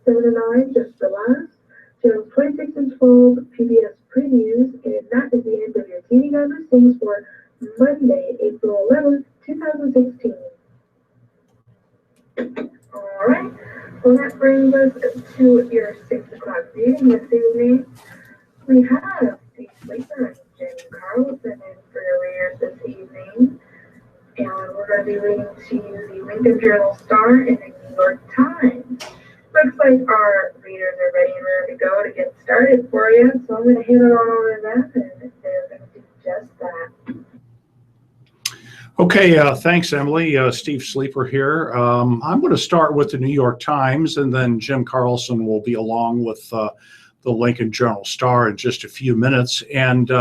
7 and 9 just relax. Channels 26 and 12 PBS previews, and that is the end of your TV Guide listings for Monday, April 11th, 2016. All right. Well, that brings us to your 6 o'clock reading this evening. We have Steve Sleeper and Jim Carlson in for your readers this evening. And we're going to be reading to you the Lincoln Journal-Star and the New York Times. Looks like our readers are ready and ready to go to get started for you. So I'm going to hand it on over to them, and they're going to do just that. Okay, thanks, Emily. Steve Sleeper here. I'm going to start with the New York Times, and then Jim Carlson will be along with the Lincoln Journal-Star in just a few minutes. And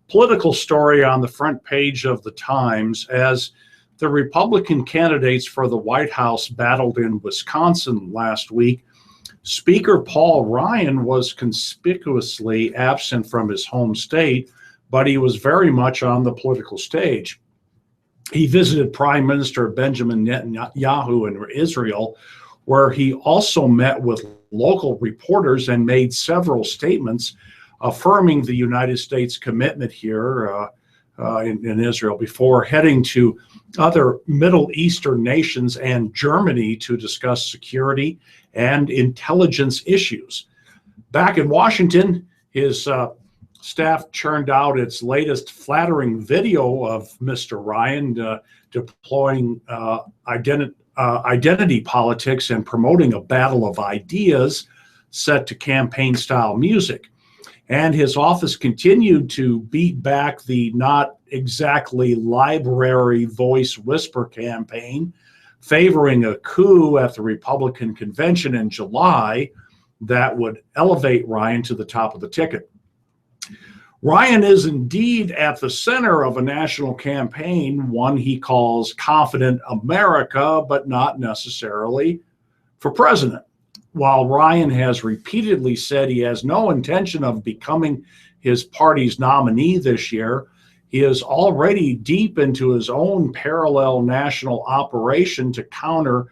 political story on the front page of the Times as the Republican candidates for the White House battled in Wisconsin last week. Speaker Paul Ryan was conspicuously absent from his home state, but he was very much on the political stage. He visited Prime Minister Benjamin Netanyahu in Israel, where he also met with local reporters and made several statements affirming the United States commitment here in Israel before heading to other Middle Eastern nations and Germany to discuss security and intelligence issues. Back in Washington, his staff churned out its latest flattering video of Mr. Ryan deploying identity politics and promoting a battle of ideas set to campaign-style music. And his office continued to beat back the not exactly library voice whisper campaign, favoring a coup at the Republican convention in July that would elevate Ryan to the top of the ticket. Ryan is indeed at the center of a national campaign, one he calls Confident America, but not necessarily for president. While Ryan has repeatedly said he has no intention of becoming his party's nominee this year, he is already deep into his own parallel national operation to counter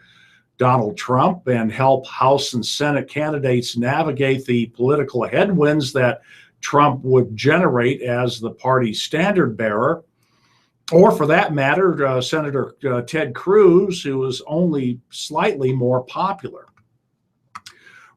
Donald Trump and help House and Senate candidates navigate the political headwinds that Trump would generate as the party's standard bearer, or for that matter, Senator Ted Cruz, who is only slightly more popular.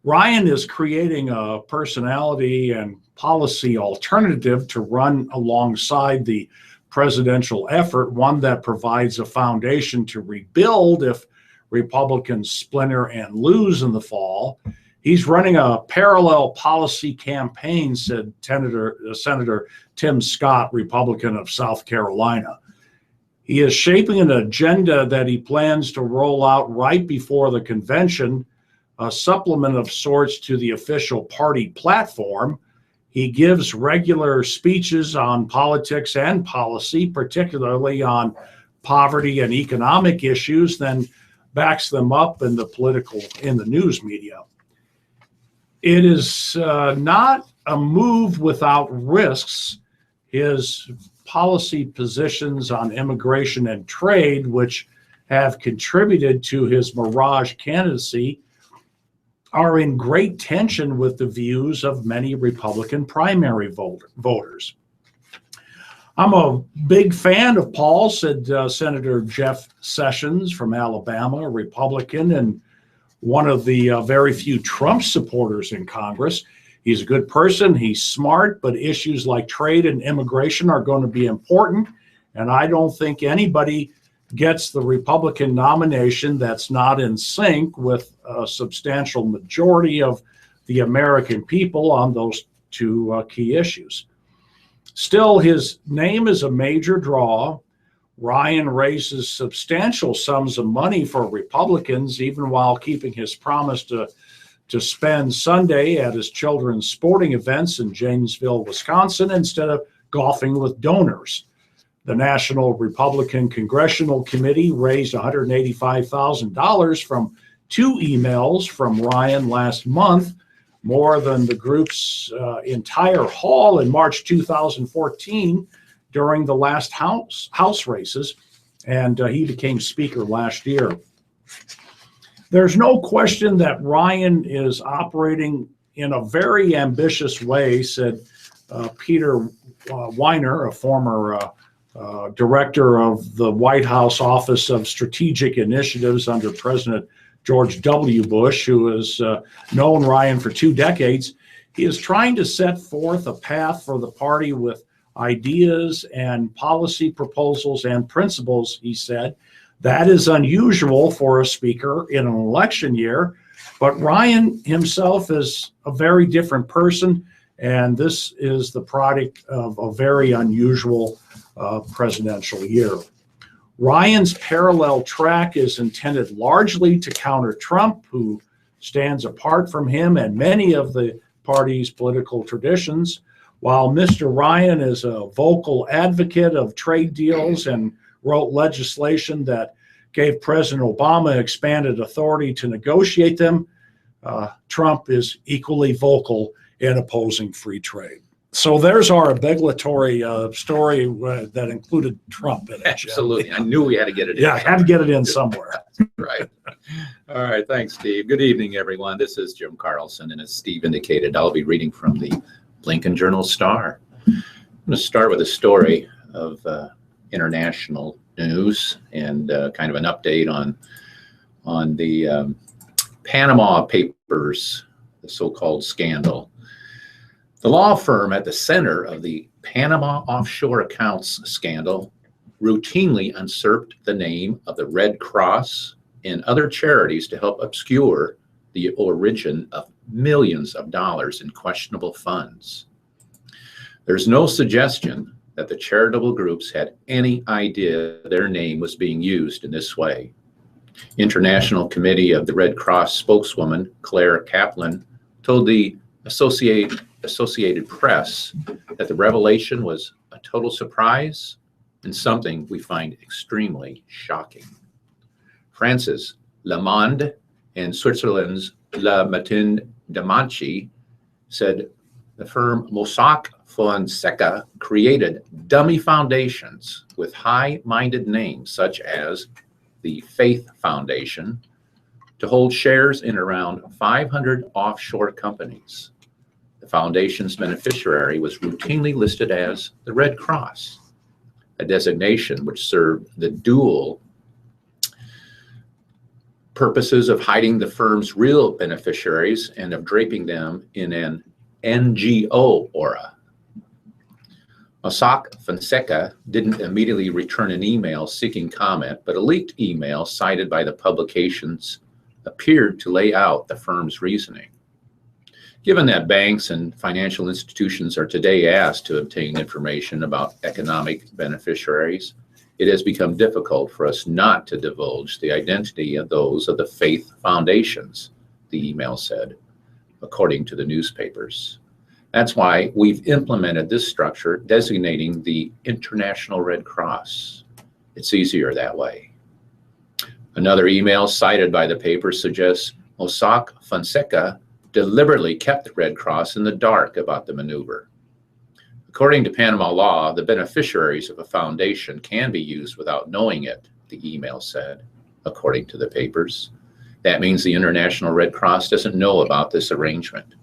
Ryan is creating a personality and policy alternative to run alongside the presidential effort, one that provides a foundation to rebuild if Republicans splinter and lose in the fall. He's running a parallel policy campaign, said Senator Tim Scott, Republican of South Carolina. He is shaping an agenda that he plans to roll out right before the convention, a supplement of sorts to the official party platform. He gives regular speeches on politics and policy, particularly on poverty and economic issues, then backs them up in the news media. It is not a move without risks. His policy positions on immigration and trade, which have contributed to his mirage candidacy, are in great tension with the views of many Republican primary voters. I'm a big fan of Paul, said Senator Jeff Sessions from Alabama, a Republican and one of the very few Trump supporters in Congress. He's a good person, he's smart, but issues like trade and immigration are going to be important, and I don't think anybody gets the Republican nomination that's not in sync with a substantial majority of the American people on those two key issues. Still, his name is a major draw. Ryan raises substantial sums of money for Republicans, even while keeping his promise to spend Sunday at his children's sporting events in Janesville, Wisconsin, instead of golfing with donors. The National Republican Congressional Committee raised $185,000 from 2 emails from Ryan last month, more than the group's entire haul in March 2014 during the last House races, and he became Speaker last year. There's no question that Ryan is operating in a very ambitious way, said Peter Weiner, a former director of the White House Office of Strategic Initiatives under President George W. Bush, who has known Ryan for 2 decades. He is trying to set forth a path for the party with ideas and policy proposals and principles, he said. That is unusual for a speaker in an election year, but Ryan himself is a very different person, and this is the product of a very unusual presidential year. Ryan's parallel track is intended largely to counter Trump, who stands apart from him and many of the party's political traditions, while Mr. Ryan is a vocal advocate of trade deals and wrote legislation that gave President Obama expanded authority to negotiate them. Trump is equally vocal in opposing free trade. So there's our obligatory story that included Trump in it. Absolutely. I knew we had to get it in. Yeah, I had to get it in somewhere. Right. All right. Thanks, Steve. Good evening, everyone. This is Jim Carlson, and as Steve indicated, I'll be reading from the Lincoln Journal-Star. I'm going to start with a story of international news and kind of an update on the Panama Papers, the so-called scandal. The law firm at the center of the Panama offshore accounts scandal routinely usurped the name of the Red Cross and other charities to help obscure the origin of millions of dollars in questionable funds. There's no suggestion that the charitable groups had any idea their name was being used in this way. International Committee of the Red Cross spokeswoman Claire Kaplan told the Associated Press that the revelation was a total surprise and something we find extremely shocking. France's Le Monde and Switzerland's Le Matin Dimanche said the firm Mossack Fonseca created dummy foundations with high-minded names such as the Faith Foundation to hold shares in around 500 offshore companies. The foundation's beneficiary was routinely listed as the Red Cross, a designation which served the dual purposes of hiding the firm's real beneficiaries and of draping them in an NGO aura. Mossack Fonseca didn't immediately return an email seeking comment, but a leaked email cited by the publications appeared to lay out the firm's reasoning. Given that banks and financial institutions are today asked to obtain information about economic beneficiaries, it has become difficult for us not to divulge the identity of those of the faith foundations, the email said, according to the newspapers. That's why we've implemented this structure designating the International Red Cross. It's easier that way. Another email cited by the paper suggests Mossack Fonseca deliberately kept the Red Cross in the dark about the maneuver. According to Panama law, the beneficiaries of a foundation can be used without knowing it, the email said, according to the papers. That means the International Red Cross doesn't know about this arrangement.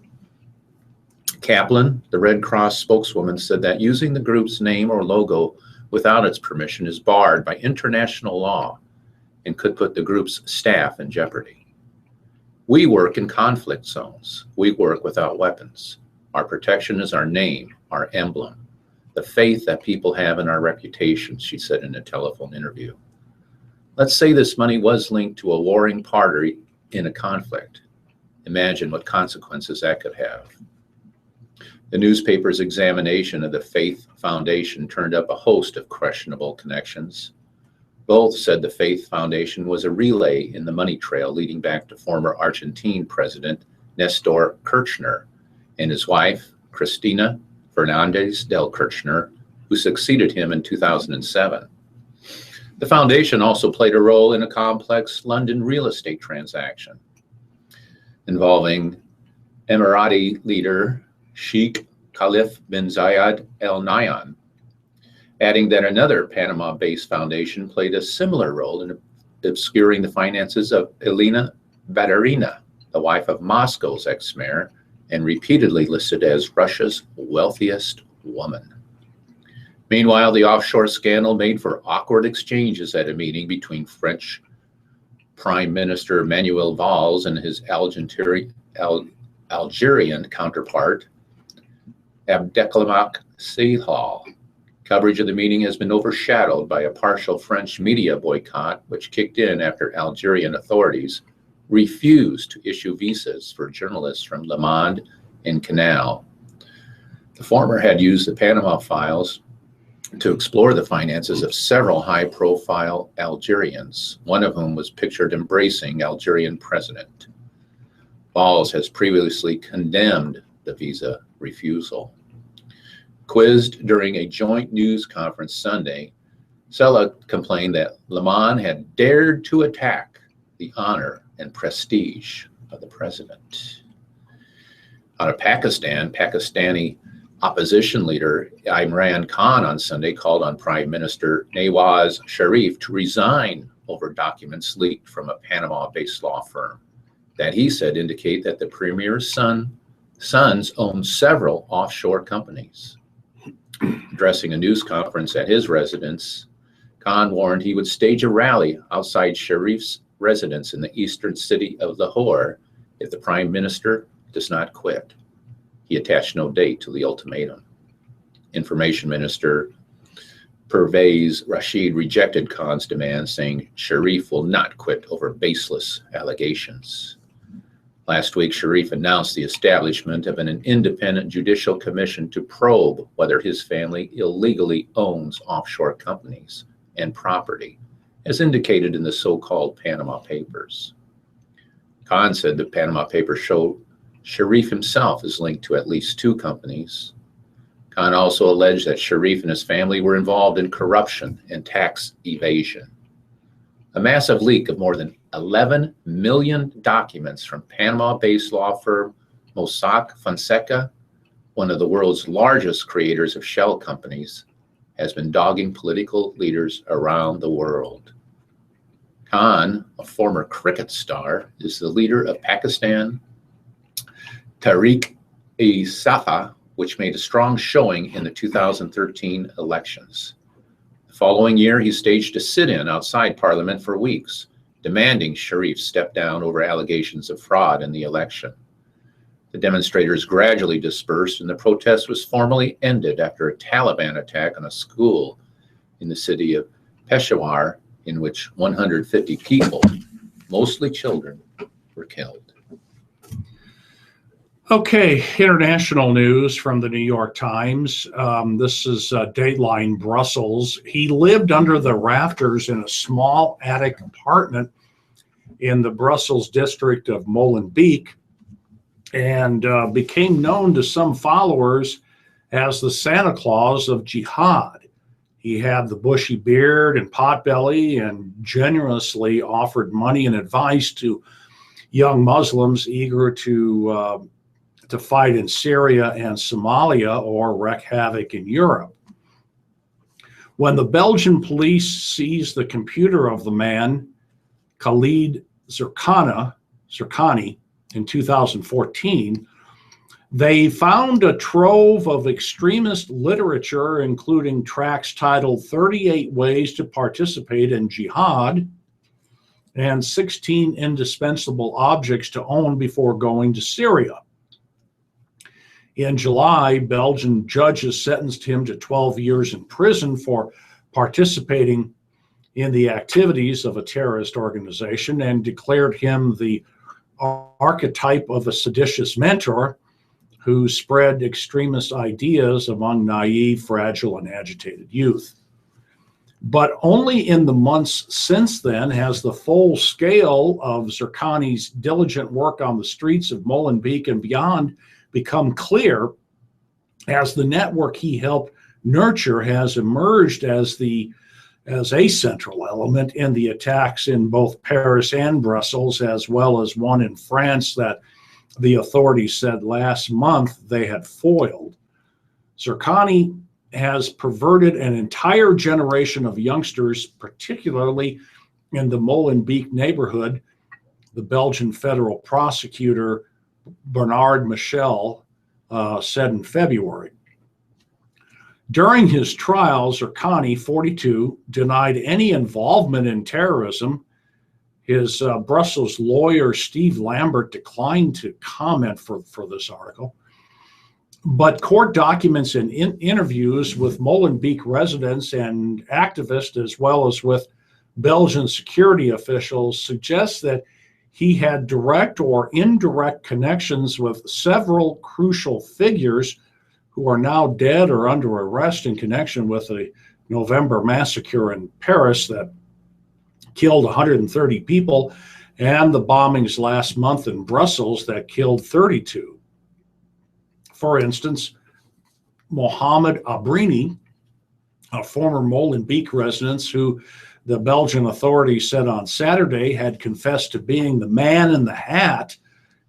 Kaplan, the Red Cross spokeswoman, said that using the group's name or logo without its permission is barred by international law and could put the group's staff in jeopardy. We work in conflict zones. We work without weapons. Our protection is our name, our emblem, the faith that people have in our reputation, she said in a telephone interview. Let's say this money was linked to a warring party in a conflict. Imagine what consequences that could have. The newspaper's examination of the Faith Foundation turned up a host of questionable connections. Both said the Faith Foundation was a relay in the money trail leading back to former Argentine President Nestor Kirchner and his wife, Cristina Fernandez del Kirchner, who succeeded him in 2007. The foundation also played a role in a complex London real estate transaction involving Emirati leader Sheikh Khalif bin Zayed Al Nahyan, adding that another Panama-based foundation played a similar role in obscuring the finances of Elena Baturina, the wife of Moscow's ex-mayor, and repeatedly listed as Russia's wealthiest woman. Meanwhile, the offshore scandal made for awkward exchanges at a meeting between French Prime Minister Manuel Valls and his Algerian counterpart, Abdelkamak Sehal. Coverage of the meeting has been overshadowed by a partial French media boycott, which kicked in after Algerian authorities refused to issue visas for journalists from Le Monde and Canal. The former had used the Panama Files to explore the finances of several high-profile Algerians, one of whom was pictured embracing Algerian president. Valls has previously condemned the visa refusal. Quizzed during a joint news conference Sunday, Sela complained that Le Monde had dared to attack the honor and prestige of the president. Out of Pakistan, Pakistani opposition leader Imran Khan on Sunday called on Prime Minister Nawaz Sharif to resign over documents leaked from a Panama-based law firm that he said indicate that the premier's sons own several offshore companies. Addressing a news conference at his residence, Khan warned he would stage a rally outside Sharif's residence in the eastern city of Lahore if the prime minister does not quit. He attached no date to the ultimatum. Information Minister Pervez Rashid rejected Khan's demand, saying Sharif will not quit over baseless allegations. Last week, Sharif announced the establishment of an independent judicial commission to probe whether his family illegally owns offshore companies and property, as indicated in the so-called Panama Papers. Khan said the Panama Papers show Sharif himself is linked to at least two companies. Khan also alleged that Sharif and his family were involved in corruption and tax evasion. A massive leak of more than 11 million documents from Panama-based law firm Mossack Fonseca, one of the world's largest creators of shell companies, has been dogging political leaders around the world. Khan, a former cricket star, is the leader of Pakistan Tehreek-e-Safa, which made a strong showing in the 2013 elections. The following year, he staged a sit-in outside Parliament for weeks, demanding Sharif step down over allegations of fraud in the election. The demonstrators gradually dispersed, and the protest was formally ended after a Taliban attack on a school in the city of Peshawar, in which 150 people, mostly children, were killed. Okay, international news from the New York Times. This is Dateline Brussels. He lived under the rafters in a small attic apartment in the Brussels district of Molenbeek and became known to some followers as the Santa Claus of jihad. He had the bushy beard and potbelly and generously offered money and advice to young Muslims eager to fight in Syria and Somalia or wreak havoc in Europe. When the Belgian police seized the computer of the man, Khalid Zerkani, in 2014, they found a trove of extremist literature, including tracts titled 38 Ways to Participate in Jihad and 16 Indispensable Objects to Own Before Going to Syria. In July, Belgian judges sentenced him to 12 years in prison for participating in the activities of a terrorist organization and declared him the archetype of a seditious mentor who spread extremist ideas among naive, fragile, and agitated youth. But only in the months since then has the full scale of Zerkani's diligent work on the streets of Molenbeek and beyond become clear, as the network he helped nurture has emerged as a central element in the attacks in both Paris and Brussels, as well as one in France that the authorities said last month they had foiled. Zerkani has perverted an entire generation of youngsters, particularly in the Molenbeek neighborhood, the Belgian federal prosecutor Bernard Michel said in February. During his trial, Zerkani, 42, denied any involvement in terrorism. His Brussels lawyer, Steve Lambert, declined to comment for this article. But court documents and interviews with Molenbeek residents and activists, as well as with Belgian security officials, suggest that he had direct or indirect connections with several crucial figures who are now dead or under arrest in connection with the November massacre in Paris that killed 130 people, and the bombings last month in Brussels that killed 32. For instance, Mohamed Abrini, a former Molenbeek resident who the Belgian authorities said on Saturday had confessed to being the man in the hat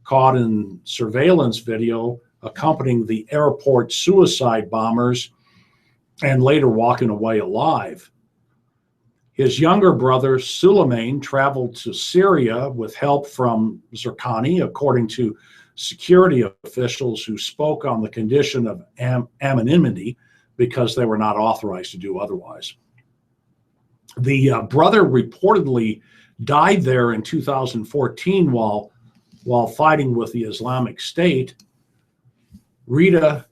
caught in surveillance video accompanying the airport suicide bombers and later walking away alive. His younger brother, Suleiman, traveled to Syria with help from Zerkani, according to security officials who spoke on the condition of anonymity because they were not authorized to do otherwise. The brother reportedly died there in 2014 while fighting with the Islamic State. Rida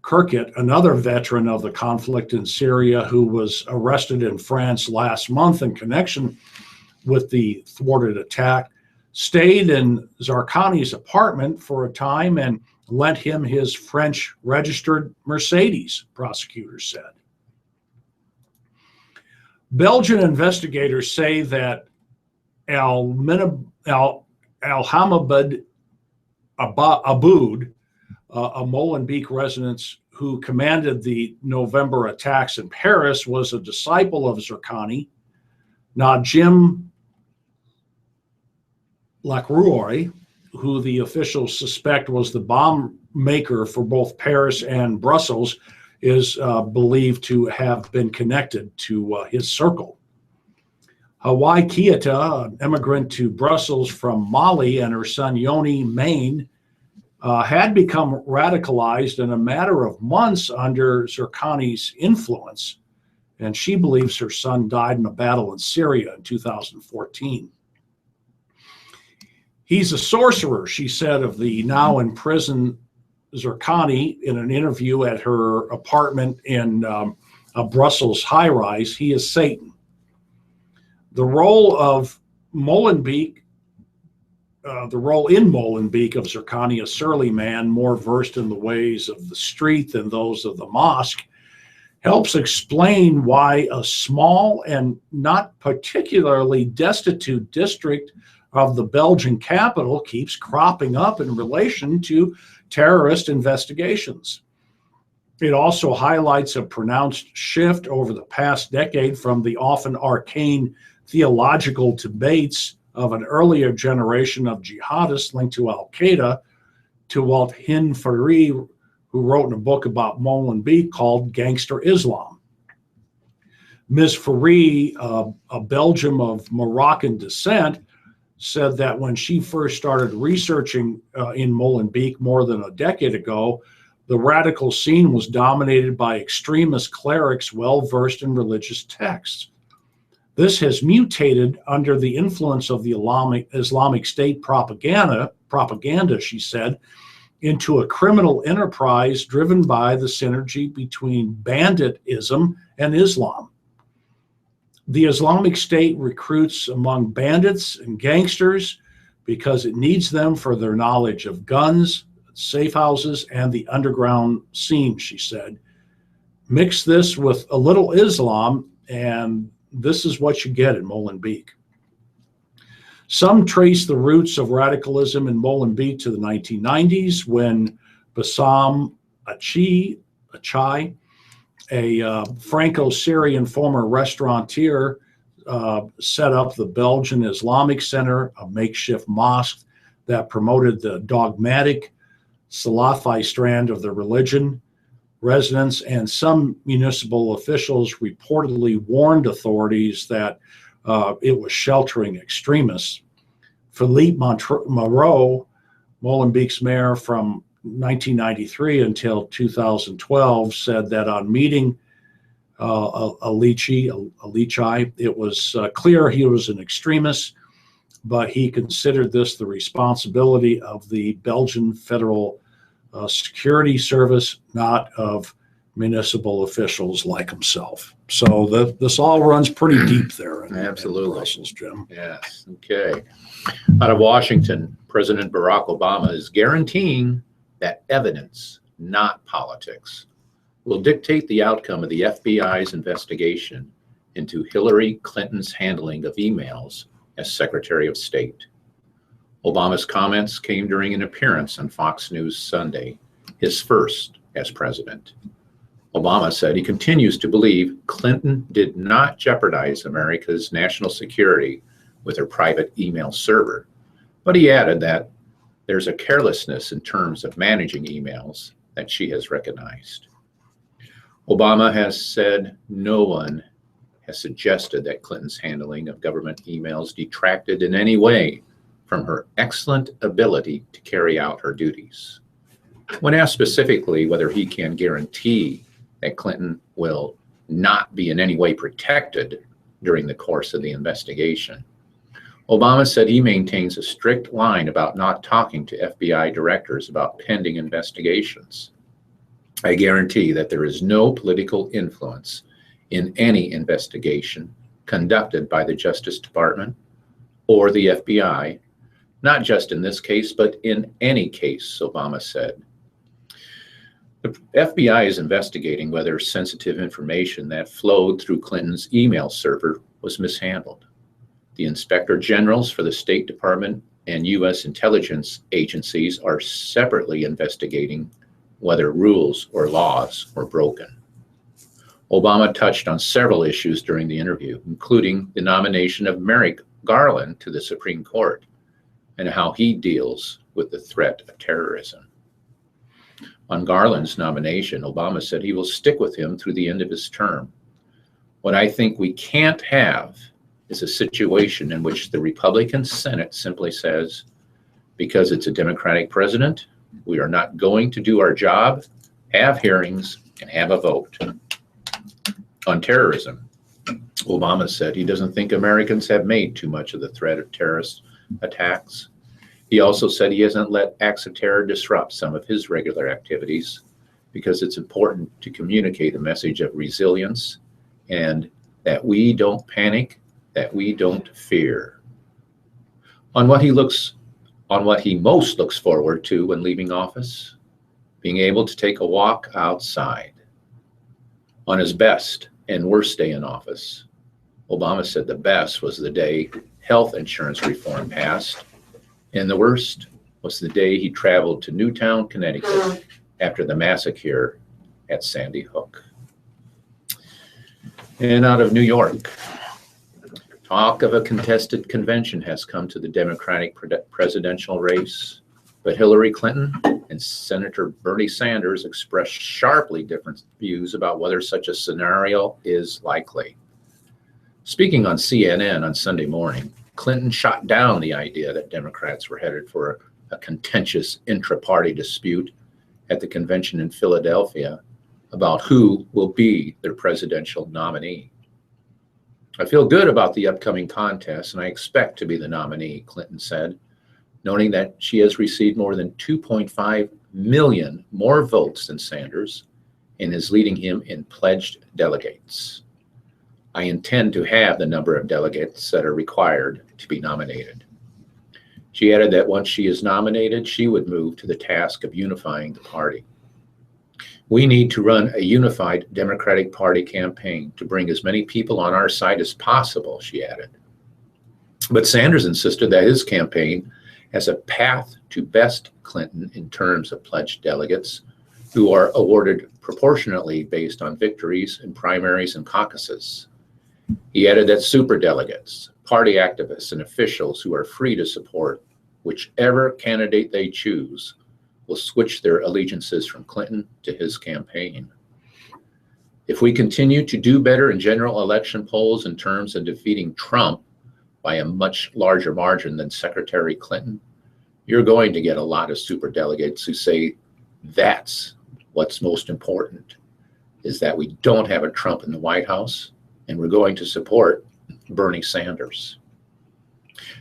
Kirkit, another veteran of the conflict in Syria who was arrested in France last month in connection with the thwarted attack, stayed in Zerkani's apartment for a time and lent him his French-registered Mercedes, prosecutors said. Belgian investigators say that Al-Hamabad Aboud, a Molenbeek resident who commanded the November attacks in Paris, was a disciple of Zerkani. Najim Lacroix, who the officials suspect was the bomb maker for both Paris and Brussels, is believed to have been connected to his circle. Hawaii Kieta, an immigrant to Brussels from Mali, and her son Yoni Main had become radicalized in a matter of months under Zerkani's influence, and she believes her son died in a battle in Syria in 2014. He's a sorcerer, she said of the now in prison Zerkani in an interview at her apartment in a Brussels high-rise. He is Satan. The role in Molenbeek of Zerkani, a surly man more versed in the ways of the street than those of the mosque, helps explain why a small and not particularly destitute district of the Belgian capital keeps cropping up in relation to terrorist investigations. It also highlights a pronounced shift over the past decade from the often arcane theological debates of an earlier generation of jihadists linked to Al-Qaeda to Walt Hin-Fari, who wrote in a book about Molenbeek called Gangster Islam. Ms. Fari, a Belgian of Moroccan descent, said that when she first started researching in Molenbeek more than a decade ago, the radical scene was dominated by extremist clerics well-versed in religious texts. This has mutated under the influence of the Islamic State propaganda, she said, into a criminal enterprise driven by the synergy between banditism and Islam. The Islamic State recruits among bandits and gangsters because it needs them for their knowledge of guns, safe houses, and the underground scene, she said. Mix this with a little Islam, and this is what you get in Molenbeek. Some trace the roots of radicalism in Molenbeek to the 1990s when Bassam Achai, a Franco-Syrian former restaurateur, set up the Belgian Islamic Center, a makeshift mosque that promoted the dogmatic Salafi strand of the religion. Residents and some municipal officials reportedly warned authorities that it was sheltering extremists. Philippe Moreau, Molenbeek's mayor from 1993 until 2012, said that on meeting Alici, it was clear he was an extremist, but he considered this the responsibility of the Belgian Federal Security Service, not of municipal officials like himself. So this all runs pretty deep there in Brussels, Jim. Yes. Okay. Out of Washington, President Barack Obama is guaranteeing that evidence, not politics, will dictate the outcome of the FBI's investigation into Hillary Clinton's handling of emails as Secretary of State. Obama's comments came during an appearance on Fox News Sunday, his first as president. Obama said he continues to believe Clinton did not jeopardize America's national security with her private email server, but he added that there's a carelessness in terms of managing emails that she has recognized. Obama has said no one has suggested that Clinton's handling of government emails detracted in any way from her excellent ability to carry out her duties. When asked specifically whether he can guarantee that Clinton will not be in any way protected during the course of the investigation, Obama said he maintains a strict line about not talking to FBI directors about pending investigations. I guarantee that there is no political influence in any investigation conducted by the Justice Department or the FBI, not just in this case, but in any case, Obama said. The FBI is investigating whether sensitive information that flowed through Clinton's email server was mishandled. The Inspector Generals for the State Department and U.S. intelligence agencies are separately investigating whether rules or laws were broken. Obama touched on several issues during the interview, including the nomination of Merrick Garland to the Supreme Court and how he deals with the threat of terrorism. On Garland's nomination, Obama said he will stick with him through the end of his term. What I think we can't have is a situation in which the Republican Senate simply says, because it's a Democratic president, we are not going to do our job, have hearings, and have a vote. On terrorism, Obama said he doesn't think Americans have made too much of the threat of terrorist attacks. He also said he hasn't let acts of terror disrupt some of his regular activities because it's important to communicate a message of resilience and that we don't panic, that we don't fear. On what he most looks forward to when leaving office, being able to take a walk outside. On his best and worst day in office, Obama said the best was the day health insurance reform passed, and the worst was the day he traveled to Newtown, Connecticut after the massacre at Sandy Hook. And out of New York, talk of a contested convention has come to the Democratic presidential race, but Hillary Clinton and Senator Bernie Sanders expressed sharply different views about whether such a scenario is likely. Speaking on CNN on Sunday morning, Clinton shot down the idea that Democrats were headed for a contentious intra-party dispute at the convention in Philadelphia about who will be their presidential nominee. I feel good about the upcoming contest, and I expect to be the nominee, Clinton said, noting that she has received more than 2.5 million more votes than Sanders and is leading him in pledged delegates. I intend to have the number of delegates that are required to be nominated. She added that once she is nominated, she would move to the task of unifying the party. We need to run a unified Democratic Party campaign to bring as many people on our side as possible, she added. But Sanders insisted that his campaign has a path to best Clinton in terms of pledged delegates who are awarded proportionately based on victories in primaries and caucuses. He added that superdelegates, party activists, and officials who are free to support whichever candidate they choose will switch their allegiances from Clinton to his campaign. If we continue to do better in general election polls in terms of defeating Trump by a much larger margin than Secretary Clinton, you're going to get a lot of superdelegates who say that's what's most important, is that we don't have a Trump in the White House, and we're going to support Bernie Sanders.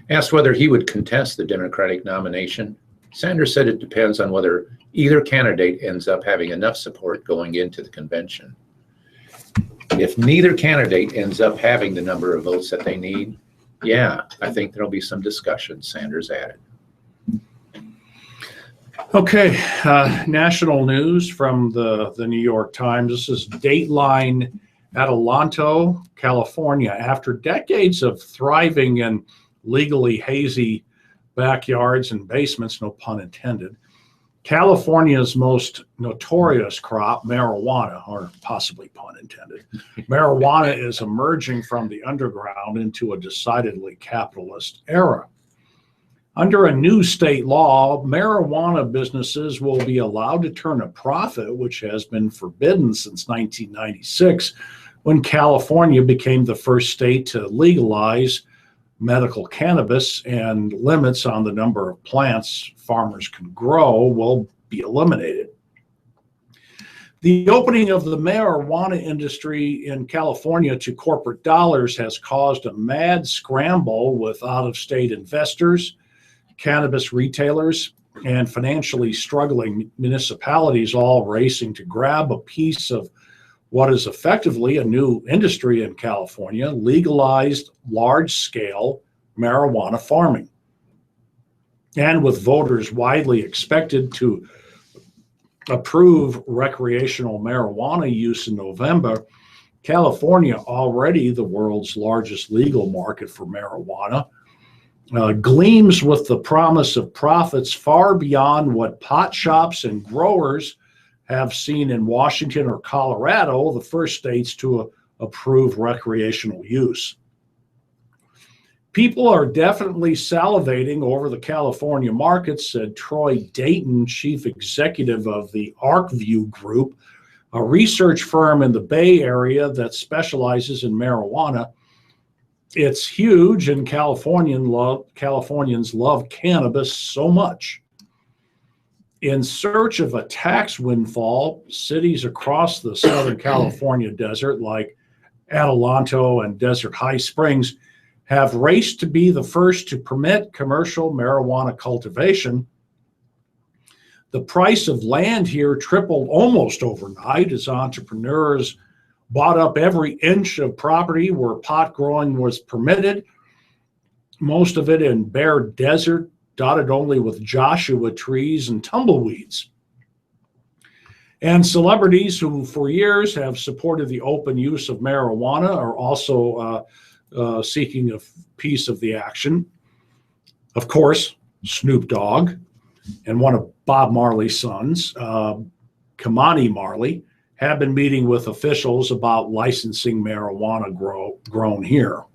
Asked whether he would contest the Democratic nomination, Sanders said it depends on whether either candidate ends up having enough support going into the convention. If neither candidate ends up having the number of votes that they need, yeah, I think there'll be some discussion, Sanders added. Okay, national news from the New York Times. This is Dateline Adelanto, California. After decades of thriving in legally hazy backyards and basements, no pun intended, California's most notorious crop, marijuana, or possibly pun intended, marijuana is emerging from the underground into a decidedly capitalist era. Under a new state law, marijuana businesses will be allowed to turn a profit, which has been forbidden since 1996, when California became the first state to legalize medical cannabis, and limits on the number of plants farmers can grow will be eliminated. The opening of the marijuana industry in California to corporate dollars has caused a mad scramble with out-of-state investors, cannabis retailers, and financially struggling municipalities all racing to grab a piece of what is effectively a new industry in California, legalized large-scale marijuana farming. And with voters widely expected to approve recreational marijuana use in November, California, already the world's largest legal market for marijuana, gleams with the promise of profits far beyond what pot shops and growers have seen in Washington or Colorado, the first states to approve recreational use. People are definitely salivating over the California market, said Troy Dayton, chief executive of the ArcView Group, a research firm in the Bay Area that specializes in marijuana. It's huge, and Californians love cannabis so much. In search of a tax windfall, cities across the Southern California desert, like Adelanto and Desert High Springs, have raced to be the first to permit commercial marijuana cultivation. The price of land here tripled almost overnight as entrepreneurs bought up every inch of property where pot growing was permitted, most of it in bare desert, dotted only with Joshua trees and tumbleweeds. And celebrities who for years have supported the open use of marijuana are also seeking a piece of the action. Of course, Snoop Dogg and one of Bob Marley's sons, Kamani Marley, have been meeting with officials about licensing marijuana grown here.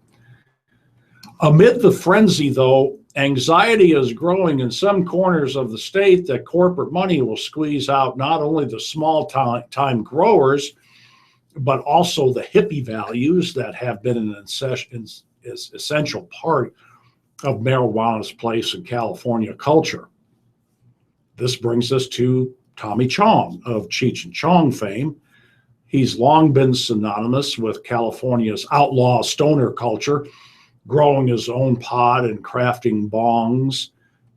Amid the frenzy, though, anxiety is growing in some corners of the state that corporate money will squeeze out not only the small-time growers, but also the hippie values that have been an essential part of marijuana's place in California culture. This brings us to Tommy Chong of Cheech and Chong fame. He's long been synonymous with California's outlaw stoner culture, growing his own pot and crafting bongs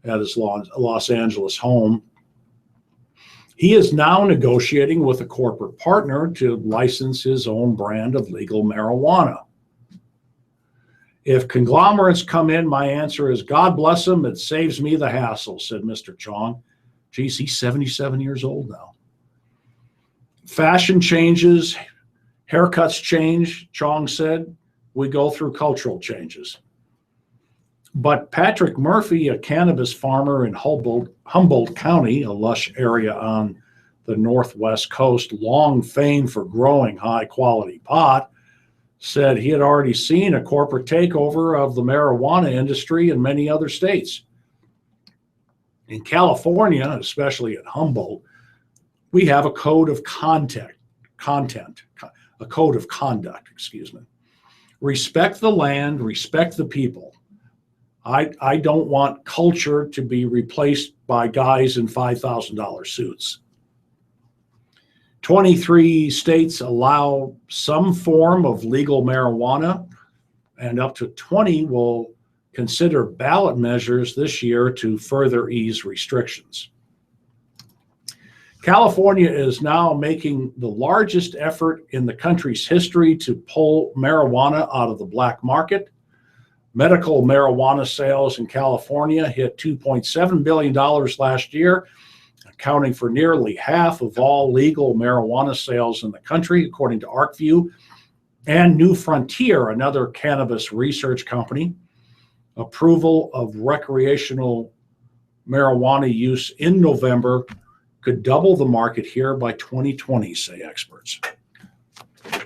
at his Los Angeles home. He is now negotiating with a corporate partner to license his own brand of legal marijuana. If conglomerates come in, my answer is God bless them, it saves me the hassle, said Mr. Chong. Geez, he's 77 years old now. Fashion changes, haircuts change, Chong said. We go through cultural changes. But Patrick Murphy, a cannabis farmer in Humboldt County, a lush area on the northwest coast, long famed for growing high-quality pot, said he had already seen a corporate takeover of the marijuana industry in many other states. In California, especially at Humboldt, we have a code of a code of conduct, excuse me. Respect the land, respect the people. I don't want culture to be replaced by guys in $5,000 suits. 23 states allow some form of legal marijuana, and up to 20 will consider ballot measures this year to further ease restrictions. California is now making the largest effort in the country's history to pull marijuana out of the black market. Medical marijuana sales in California hit $2.7 billion last year, accounting for nearly half of all legal marijuana sales in the country, according to ArcView. And New Frontier, another cannabis research company, approval of recreational marijuana use in November could double the market here by 2020, say experts.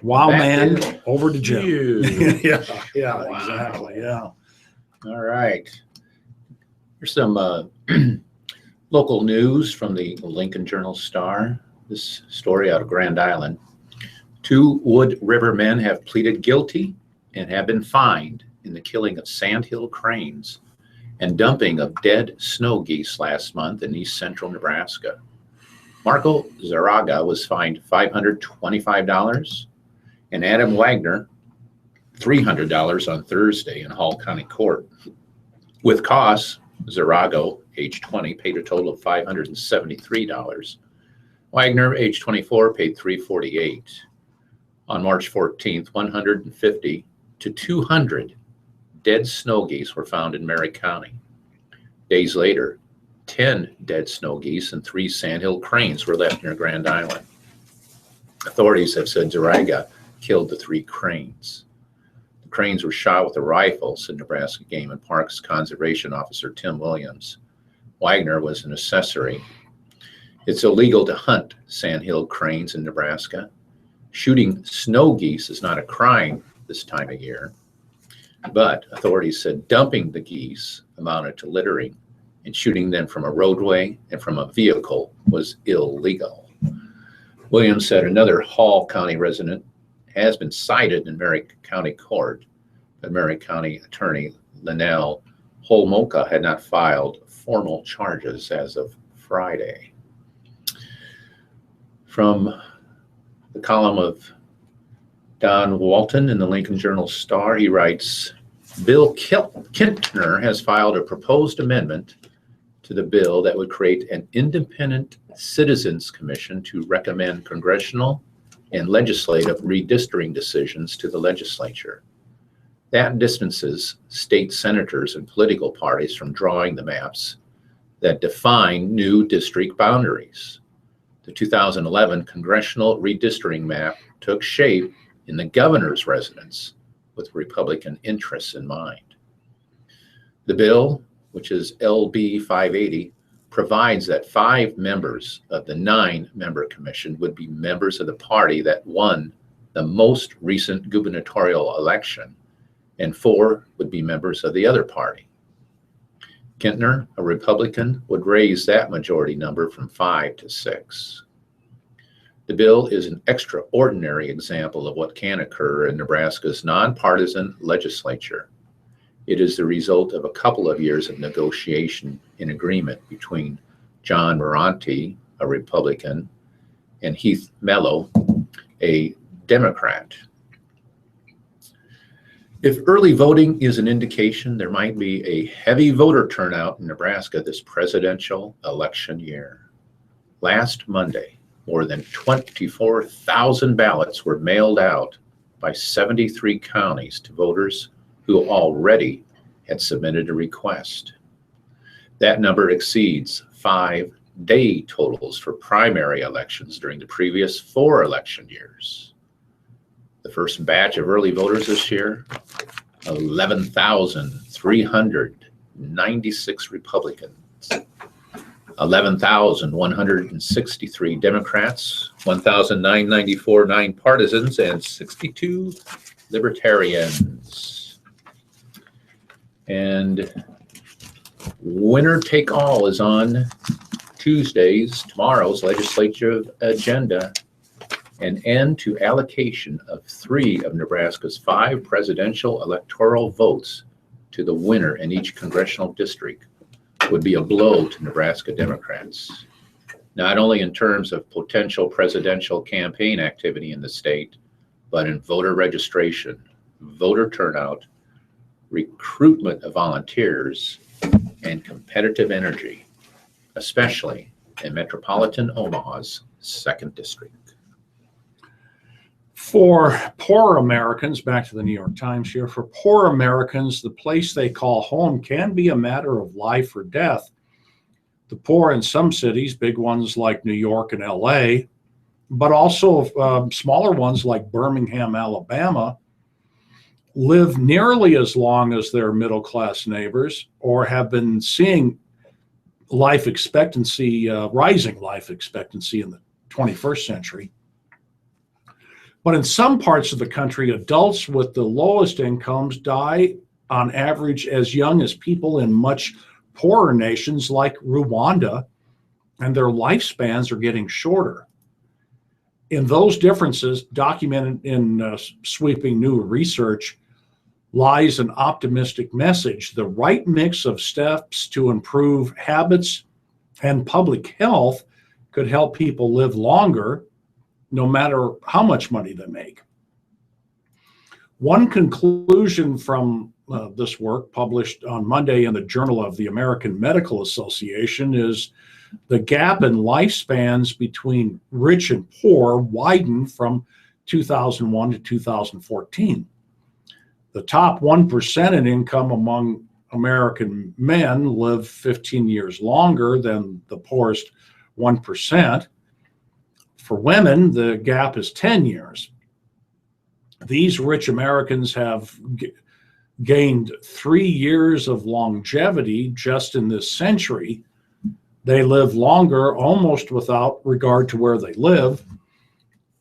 Wow, That man, is over to Jim. huge. yeah, Wow. exactly, yeah. All right. Here's some local news from the Lincoln Journal-Star. This story out of Grand Island. 2 Wood River men have pleaded guilty and have been fined in the killing of sandhill cranes and dumping of dead snow geese last month in east central Nebraska. Marco Zaraga was fined $525 and Adam Wagner $300 on Thursday in Hall County Court. With costs, Zarago, age 20, paid a total of $573. Wagner, age 24, paid $348. On March 14th, 150 to 200 dead snow geese were found in Merrick County. Days later, 10 dead snow geese and 3 sandhill cranes were left near Grand Island. Authorities have said Zaraga killed the 3 cranes. The cranes were shot with a rifle, said Nebraska Game and Parks Conservation Officer Tim Williams. Wagner was an accessory. It's illegal to hunt sandhill cranes in Nebraska. Shooting snow geese is not a crime this time of year, but authorities said dumping the geese amounted to littering, and shooting them from a roadway and from a vehicle was illegal. Williams said another Hall County resident has been cited in Merrick County Court, but Merrick County Attorney Linnell Holmoka had not filed formal charges as of Friday. From the column of Don Walton in the Lincoln Journal-Star, he writes, Bill Kintner has filed a proposed amendment to the bill that would create an independent citizens commission to recommend congressional and legislative redistricting decisions to the legislature. That distances state senators and political parties from drawing the maps that define new district boundaries. The 2011 congressional redistricting map took shape in the governor's residence with Republican interests in mind. The bill, which is LB 580, provides that 5 members of the 9-member commission would be members of the party that won the most recent gubernatorial election, and 4 would be members of the other party. Kintner, a Republican, would raise that majority number from 5 to 6. The bill is an extraordinary example of what can occur in Nebraska's nonpartisan legislature. It is the result of a couple of years of negotiation and agreement between John Moranti, a Republican, and Heath Mello, a Democrat. If early voting is an indication, there might be a heavy voter turnout in Nebraska this presidential election year. Last Monday, more than 24,000 ballots were mailed out by 73 counties to voters who already had submitted a request. That number exceeds 5-day totals for primary elections during the previous 4 election years. The first batch of early voters this year, 11,396 Republicans, 11,163 Democrats, 1,994 nonpartisans, and 62 Libertarians. And winner take all is on tomorrow's legislative agenda. an end to allocation of 3 of Nebraska's 5 presidential electoral votes to the winner in each congressional district would be a blow to Nebraska Democrats, not only in terms of potential presidential campaign activity in the state, but in voter registration, voter turnout, recruitment of volunteers, and competitive energy, especially in metropolitan Omaha's 2nd District. For poor Americans, back to the New York Times here, for poor Americans, the place they call home can be a matter of life or death. The poor in some cities, big ones like New York and LA, but also smaller ones like Birmingham, Alabama, live nearly as long as their middle-class neighbors, or have been seeing life expectancy, rising life expectancy in the 21st century. But in some parts of the country, adults with the lowest incomes die on average as young as people in much poorer nations like Rwanda, and their lifespans are getting shorter. In those differences, documented in sweeping new research, lies an optimistic message. The right mix of steps to improve habits and public health could help people live longer, no matter how much money they make. One conclusion from this work, published on Monday in the Journal of the American Medical Association, is the gap in lifespans between rich and poor widened from 2001 to 2014. The top 1% in income among American men live 15 years longer than the poorest 1%. For women, the gap is 10 years. These rich Americans have gained 3 years of longevity just in this century. They live longer almost without regard to where they live.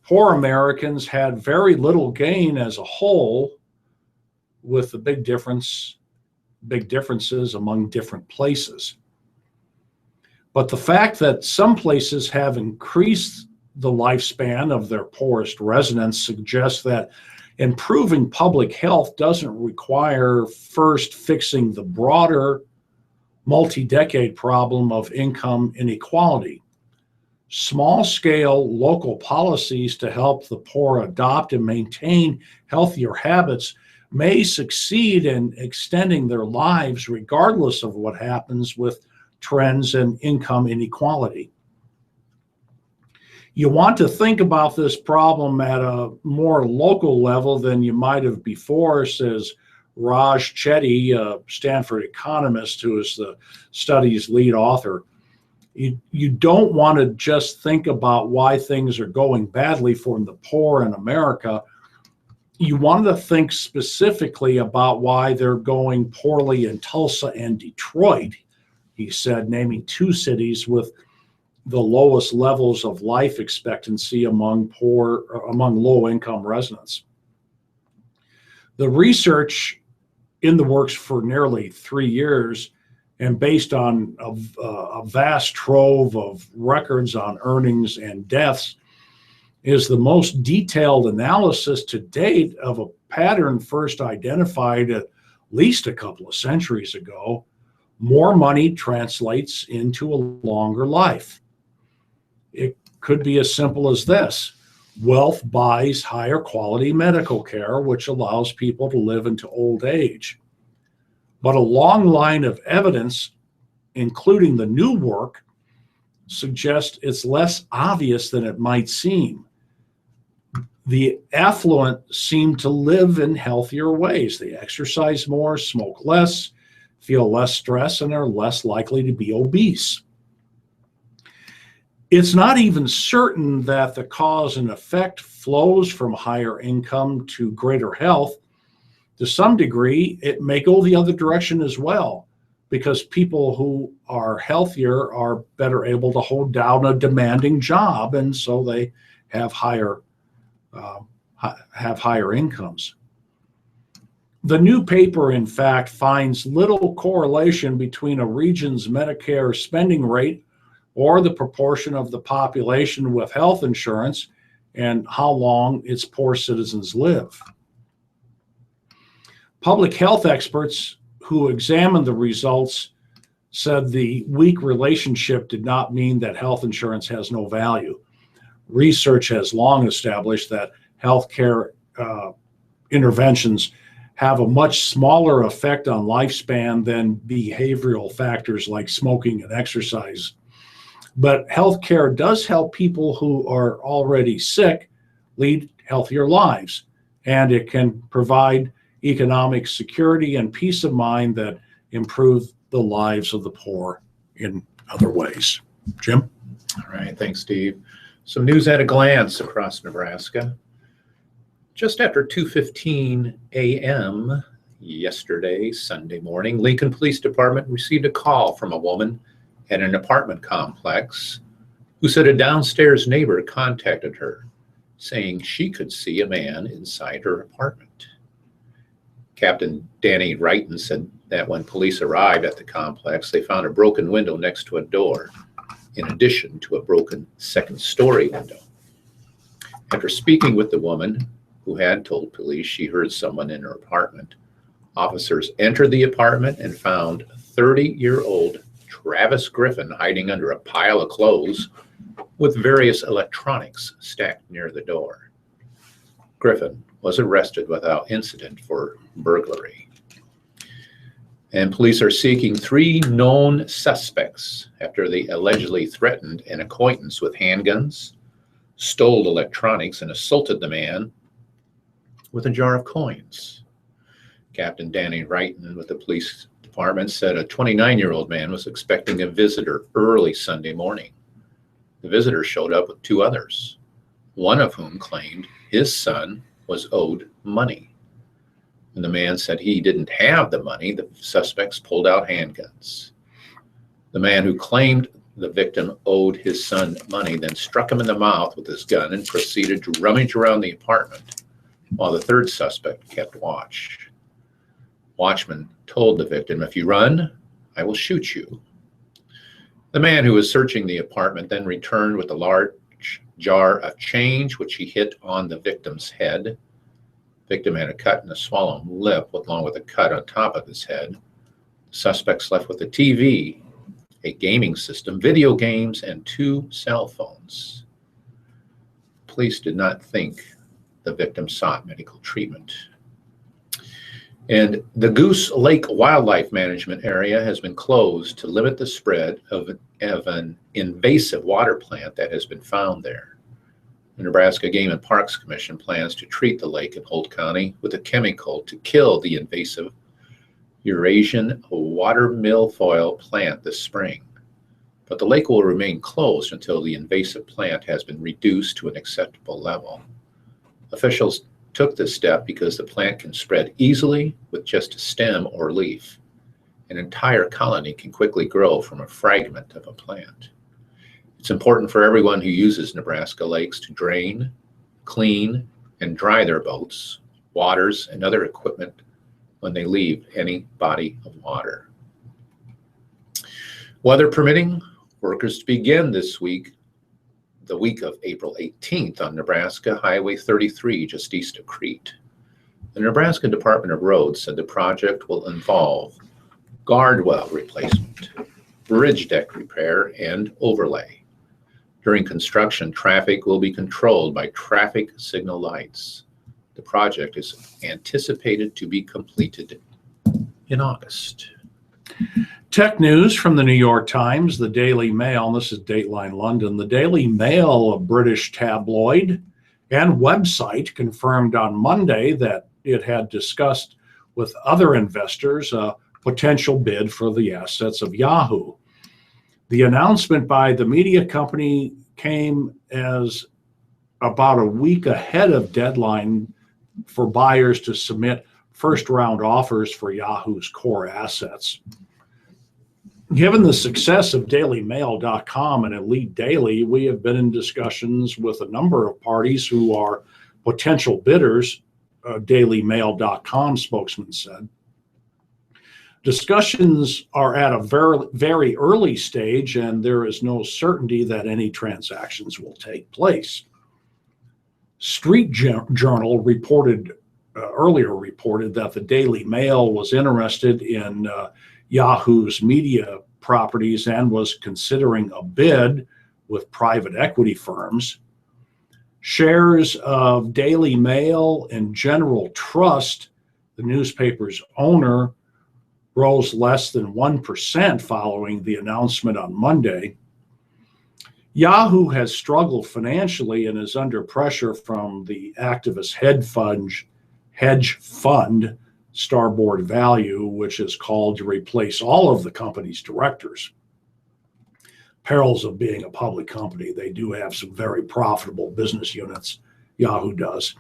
Poor Americans had very little gain as a whole, with the big differences among different places. But the fact that some places have increased the lifespan of their poorest residents suggests that improving public health doesn't require first fixing the broader multi-decade problem of income inequality. Small-scale local policies to help the poor adopt and maintain healthier habits may succeed in extending their lives regardless of what happens with trends in income inequality. You want to think about this problem at a more local level than you might have before, says Raj Chetty, a Stanford economist who is the study's lead author. You don't want to just think about why things are going badly for the poor in America. You want to think specifically about why they're going poorly in Tulsa and Detroit, he said, naming 2 cities with the lowest levels of life expectancy among low-income residents. The research in the works for nearly 3 years and based on a vast trove of records on earnings and deaths is the most detailed analysis to date of a pattern first identified at least a couple of centuries ago. More money translates into a longer life. It could be as simple as this. Wealth buys higher quality medical care, which allows people to live into old age. But a long line of evidence, including the new work, suggests it's less obvious than it might seem. The affluent seem to live in healthier ways. They exercise more, smoke less, feel less stress, and are less likely to be obese. It's not even certain that the cause and effect flows from higher income to greater health. To some degree, it may go the other direction as well, because people who are healthier are better able to hold down a demanding job, and so they have higher incomes. The new paper, in fact, finds little correlation between a region's Medicare spending rate or the proportion of the population with health insurance and how long its poor citizens live. Public health experts who examined the results said the weak relationship did not mean that health insurance has no value. Research has long established that healthcare interventions have a much smaller effect on lifespan than behavioral factors like smoking and exercise. But healthcare does help people who are already sick lead healthier lives, and it can provide economic security and peace of mind that improve the lives of the poor in other ways. Jim? All right, thanks, Steve. Some news at a glance across Nebraska. Just after 2:15 a.m. yesterday, Sunday morning, Lincoln Police Department received a call from a woman at an apartment complex who said a downstairs neighbor contacted her, saying she could see a man inside her apartment. Captain Danny Wrighton said that when police arrived at the complex, they found a broken window next to a door, in addition to a broken second-story window. After speaking with the woman, who had told police she heard someone in her apartment, officers entered the apartment and found 30-year-old Travis Griffin hiding under a pile of clothes with various electronics stacked near the door. Griffin was arrested without incident for burglary. And police are seeking 3 known suspects after they allegedly threatened an acquaintance with handguns, stole electronics, and assaulted the man with a jar of coins. Captain Danny Wrighton with the police department said a 29-year-old man was expecting a visitor early Sunday morning. The visitor showed up with 2 others, one of whom claimed his son was owed money. When the man said he didn't have the money, the suspects pulled out handguns. The man who claimed the victim owed his son money then struck him in the mouth with his gun and proceeded to rummage around the apartment, while the 3rd suspect kept watch. Watchman told the victim, "If you run, I will shoot you." The man who was searching the apartment then returned with a large jar of change, which he hit on the victim's head. The victim had a cut in the swollen lip, along with a cut on top of his head. The suspects left with a TV, a gaming system, video games, and 2 cell phones. Police did not think the victim sought medical treatment. And the Goose Lake Wildlife Management Area has been closed to limit the spread of an invasive water plant that has been found there. The Nebraska Game and Parks Commission plans to treat the lake in Holt County with a chemical to kill the invasive Eurasian water milfoil plant this spring. But the lake will remain closed until the invasive plant has been reduced to an acceptable level. Officials took this step because the plant can spread easily with just a stem or leaf. An entire colony can quickly grow from a fragment of a plant. It's important for everyone who uses Nebraska lakes to drain, clean, and dry their boats, waters, and other equipment when they leave any body of water. Weather permitting, workers begin this week, the week of April 18th on Nebraska Highway 33 just east of Crete. The Nebraska Department of Roads said the project will involve guardrail replacement, bridge deck repair, and overlay. During construction, traffic will be controlled by traffic signal lights. The project is anticipated to be completed in August. Tech news from the New York Times, the Daily Mail, and this is Dateline London. The Daily Mail, a British tabloid and website, confirmed on Monday that it had discussed with other investors a potential bid for the assets of Yahoo. The announcement by the media company came as about a week ahead of deadline for buyers to submit first-round offers for Yahoo's core assets. Given the success of DailyMail.com and Elite Daily, we have been in discussions with a number of parties who are potential bidders, DailyMail.com spokesman said. Discussions are at a very, very early stage, and there is no certainty that any transactions will take place. Street Journal earlier reported that the Daily Mail was interested in Yahoo's media properties and was considering a bid with private equity firms. Shares of Daily Mail and General Trust, the newspaper's owner, rose less than 1% following the announcement on Monday. Yahoo has struggled financially and is under pressure from the activist hedge fund Starboard Value, which is called to replace all of the company's directors. Perils of being a public company. They do have some very profitable business units, Yahoo does.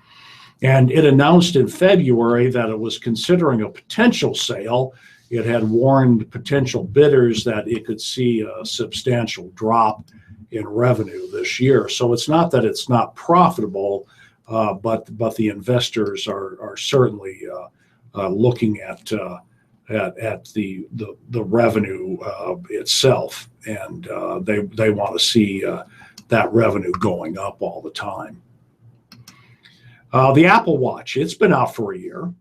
And it announced in February that it was considering a potential sale. It had warned potential bidders that it could see a substantial drop in revenue this year. So it's not that it's not profitable, but the investors are certainly looking at the revenue itself, and they want to see that revenue going up all the time. The Apple Watch, it's been out for a year.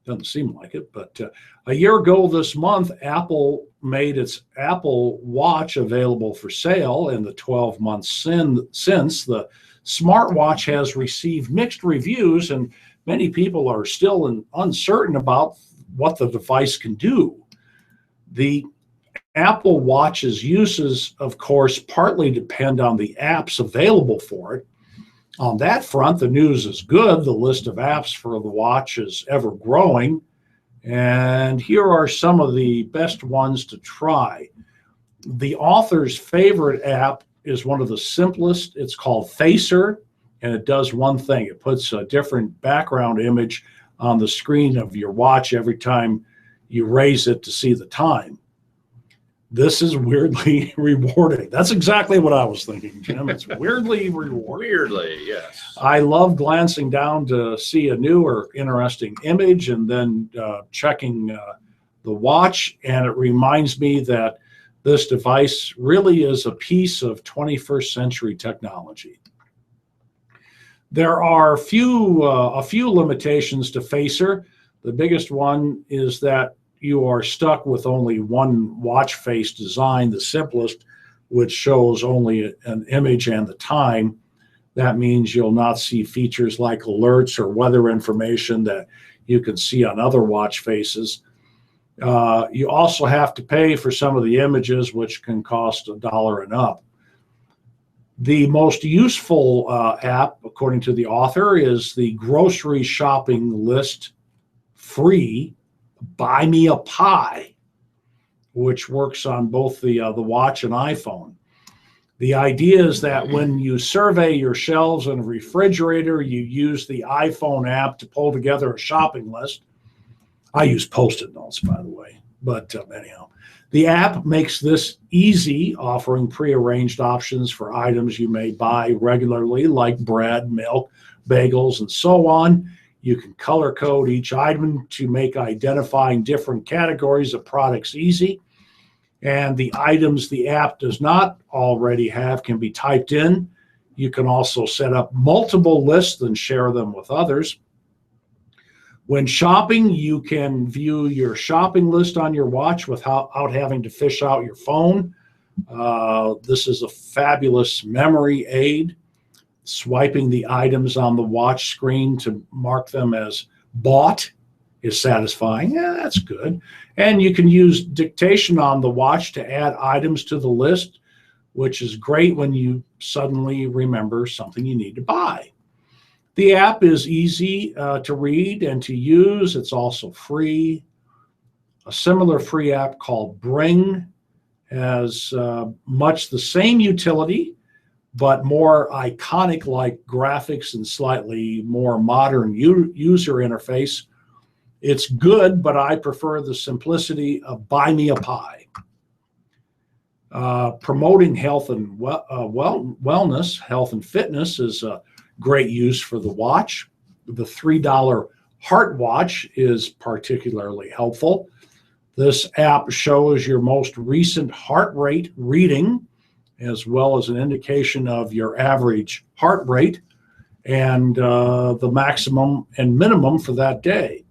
Doesn't seem like it, but a year ago this month, Apple made its Apple Watch available for sale. In the 12 months since, the smartwatch has received mixed reviews, and many people are still uncertain about what the device can do. The Apple Watch's uses, of course, partly depend on the apps available for it. On that front, the news is good. The list of apps for the watch is ever growing. And here are some of the best ones to try. The author's favorite app is one of the simplest. It's called Facer, and it does one thing. It puts a different background image on the screen of your watch every time you raise it to see the time. This is weirdly rewarding. That's exactly what I was thinking, Jim. It's weirdly rewarding. Weirdly, yes. I love glancing down to see a new or interesting image and then checking the watch. And it reminds me that this device really is a piece of 21st century technology. There are a few limitations to Facer. The biggest one is that you are stuck with only one watch face design, the simplest, which shows only an image and the time. That means you'll not see features like alerts or weather information that you can see on other watch faces. You also have to pay for some of the images, which can cost $1 and up. The most useful app, according to the author, is the grocery shopping list free Buy Me a Pie, which works on both the watch and iPhone. The idea is that when you survey your shelves in a refrigerator, you use the iPhone app to pull together a shopping list. I use Post-it notes, by the way, but anyhow. The app makes this easy, offering prearranged options for items you may buy regularly, like bread, milk, bagels, and so on. You can color code each item to make identifying different categories of products easy. And the items the app does not already have can be typed in. You can also set up multiple lists and share them with others. When shopping, you can view your shopping list on your watch without having to fish out your phone. This is a fabulous memory aid. Swiping the items on the watch screen to mark them as bought is satisfying. Yeah, that's good. And you can use dictation on the watch to add items to the list, which is great when you suddenly remember something you need to buy. The app is easy to read and to use. It's also free. A similar free app called Bring has much the same utility, but more iconic-like graphics and slightly more modern user interface. It's good, but I prefer the simplicity of Buy Me a Pie. Promoting health and wellness, health and fitness is a great use for the watch. The $3 Heart Watch is particularly helpful. This app shows your most recent heart rate reading, as well as an indication of your average heart rate. and the maximum and minimum for that day.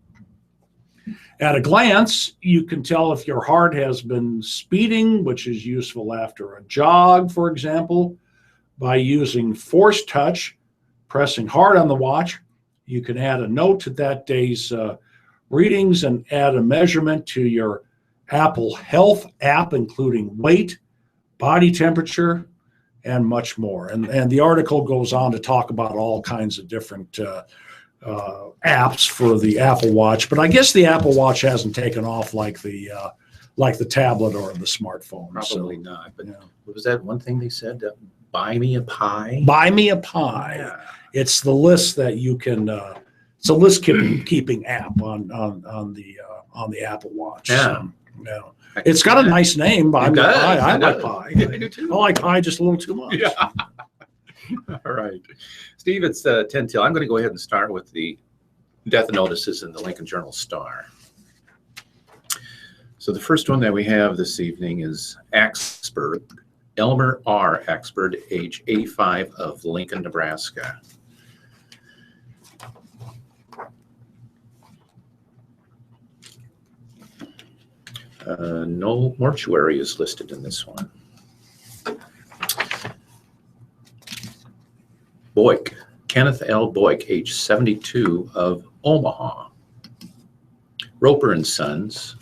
At a glance, you can tell if your heart has been speeding, which is useful after a jog, for example, by using force touch, pressing hard on the watch. You can add a note to that day's readings and add a measurement to your Apple Health app, including weight, body temperature, and much more. And the article goes on to talk about all kinds of different apps for the Apple Watch, but I guess the Apple Watch hasn't taken off like the tablet or the smartphone. Probably not. But yeah. what was that one thing they said? Buy me a pie? Buy me a pie. Yeah. It's the list that you can. It's a list keeping app on the Apple Watch. Yeah. So, yeah. It's got a nice name. Buy me a pie. I like pie. I do too. I like pie just a little too much. Yeah. All right. Steve, it's 10 till. I'm going to go ahead and start with the death notices in the Lincoln Journal-Star. So the first one that we have this evening is Axberg, Elmer R. Axberg, age 85, of Lincoln, Nebraska. No mortuary is listed in this one. Boyk, Kenneth L. Boyk, age 72, of Omaha. Roper and Sons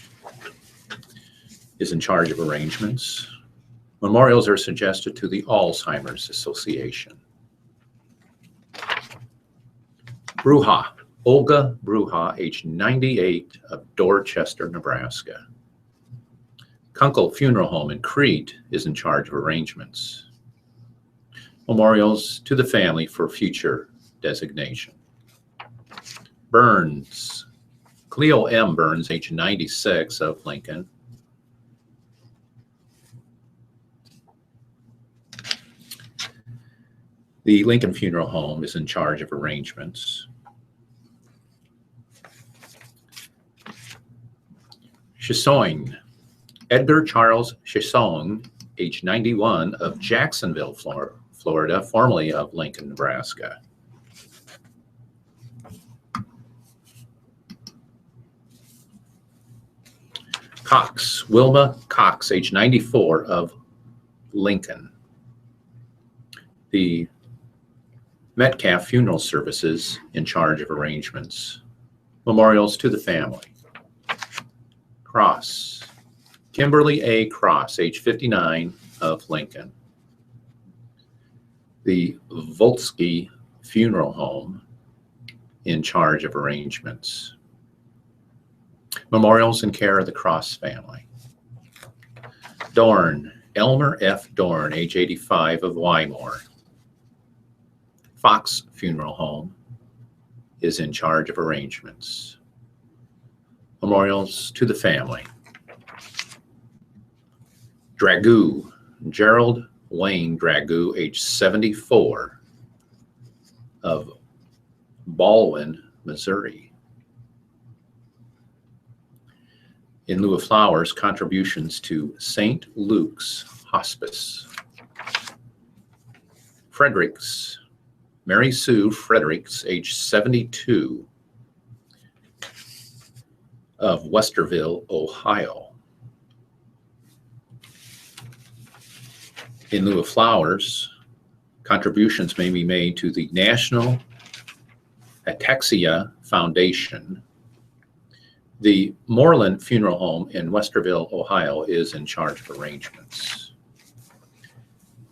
is in charge of arrangements. Memorials are suggested to the Alzheimer's Association. Bruja, Olga Bruja, age 98, of Dorchester, Nebraska. Kunkel Funeral Home in Crete is in charge of arrangements. Memorials to the family for future designation. Burns, Cleo M. Burns, age 96, of Lincoln. The Lincoln Funeral Home is in charge of arrangements. Chisoing, Edgar Charles Chisoing, age 91, of Jacksonville, Florida, formerly of Lincoln, Nebraska. Cox, Wilma Cox, age 94, of Lincoln. The Metcalf Funeral Services in charge of arrangements. Memorials to the family. Cross, Kimberly A. Cross, age 59, of Lincoln. The Volsky Funeral Home in charge of arrangements. Memorials in care of the Cross family. Dorn, Elmer F. Dorn, age 85, of Wymore. Fox Funeral Home is in charge of arrangements. Memorials to the family. Dragoo, Gerald Wayne Dragoo, age 74, of Baldwin, Missouri. In lieu of flowers, contributions to St. Luke's Hospice. Fredericks, Mary Sue Fredericks, age 72, of Westerville, Ohio. In lieu of flowers, contributions may be made to the National Ataxia Foundation. The Moreland Funeral Home in Westerville, Ohio, is in charge of arrangements.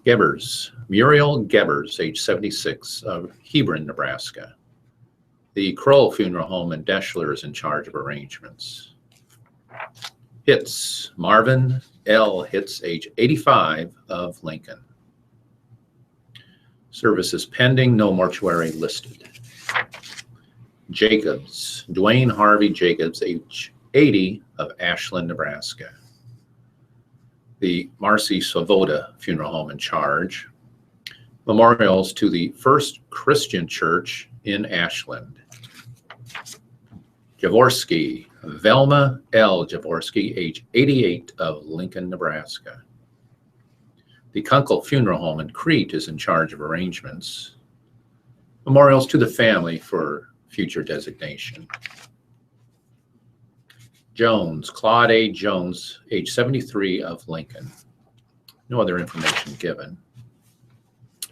Gebbers, Muriel Gebbers, age 76, of Hebron, Nebraska. The Kroll Funeral Home in Deschler is in charge of arrangements. Hitz, Marvin L. Hitz, age 85, of Lincoln. Services pending, no mortuary listed. Jacobs, Dwayne Harvey Jacobs, age 80, of Ashland, Nebraska. The Marcy Svoboda Funeral Home in charge. Memorials to the First Christian Church in Ashland. Jaworski, Velma L. Jaworski, age 88, of Lincoln, Nebraska. The Kunkel Funeral Home in Crete is in charge of arrangements. Memorials to the family for future designation. Jones, Claude A. Jones, age 73, of Lincoln. No other information given.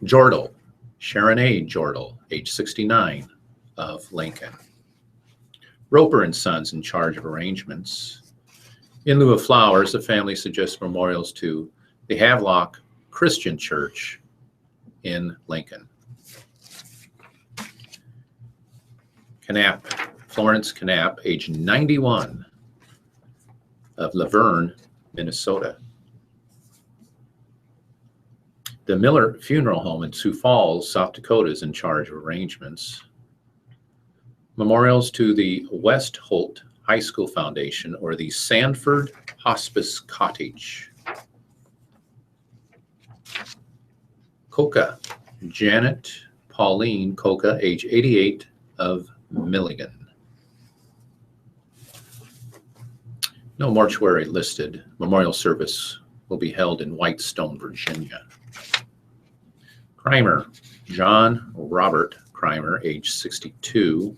Jordal, Sharon A. Jordal, age 69, of Lincoln. Roper and Sons in charge of arrangements. In lieu of flowers, the family suggests memorials to the Havelock Christian Church in Lincoln. Knapp, Florence Knapp, age 91, of Laverne, Minnesota. The Miller Funeral Home in Sioux Falls, South Dakota, is in charge of arrangements. Memorials to the West Holt High School Foundation or the Sanford Hospice Cottage. Coca, Janet Pauline Coca, age 88, of Milligan. No mortuary listed. Memorial service will be held in Whitestone, Virginia. Crimer, John Robert Crimer, age 62,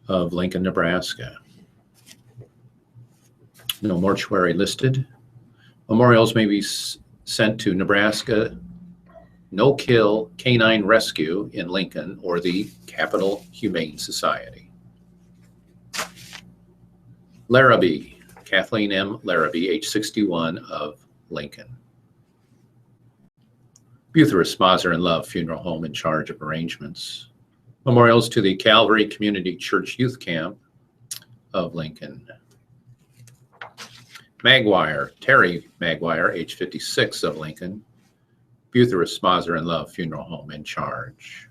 of Lincoln, Nebraska. No mortuary listed. Memorials may be sent to Nebraska No Kill Canine Rescue in Lincoln or the Capital Humane Society. Larrabee, Kathleen M. Larrabee, age 61, of Lincoln. Buthurst, Mazur and Love Funeral Home in charge of arrangements. Memorials to the Calvary Community Church Youth Camp of Lincoln. Maguire, Terry Maguire, age 56, of Lincoln. Buthurst, Mazur and Love Funeral Home in charge.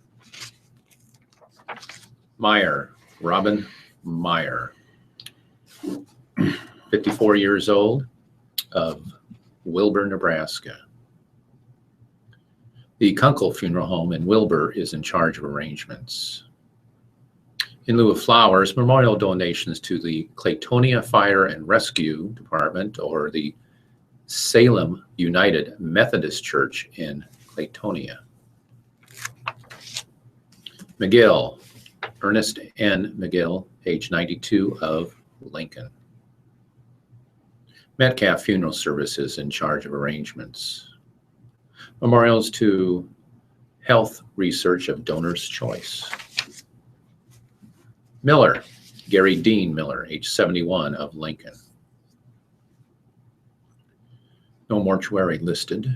Meyer, Robin Meyer, 54 years old, of Wilbur, Nebraska. The Kunkel Funeral Home in Wilbur is in charge of arrangements. In lieu of flowers, memorial donations to the Claytonia Fire and Rescue Department or the Salem United Methodist Church in Claytonia. McGill, Ernest N. McGill, age 92, of Lincoln. Metcalf Funeral Services in charge of arrangements. Memorials to Health Research of Donor's Choice. Miller, Gary Dean Miller, age 71, of Lincoln. No mortuary listed.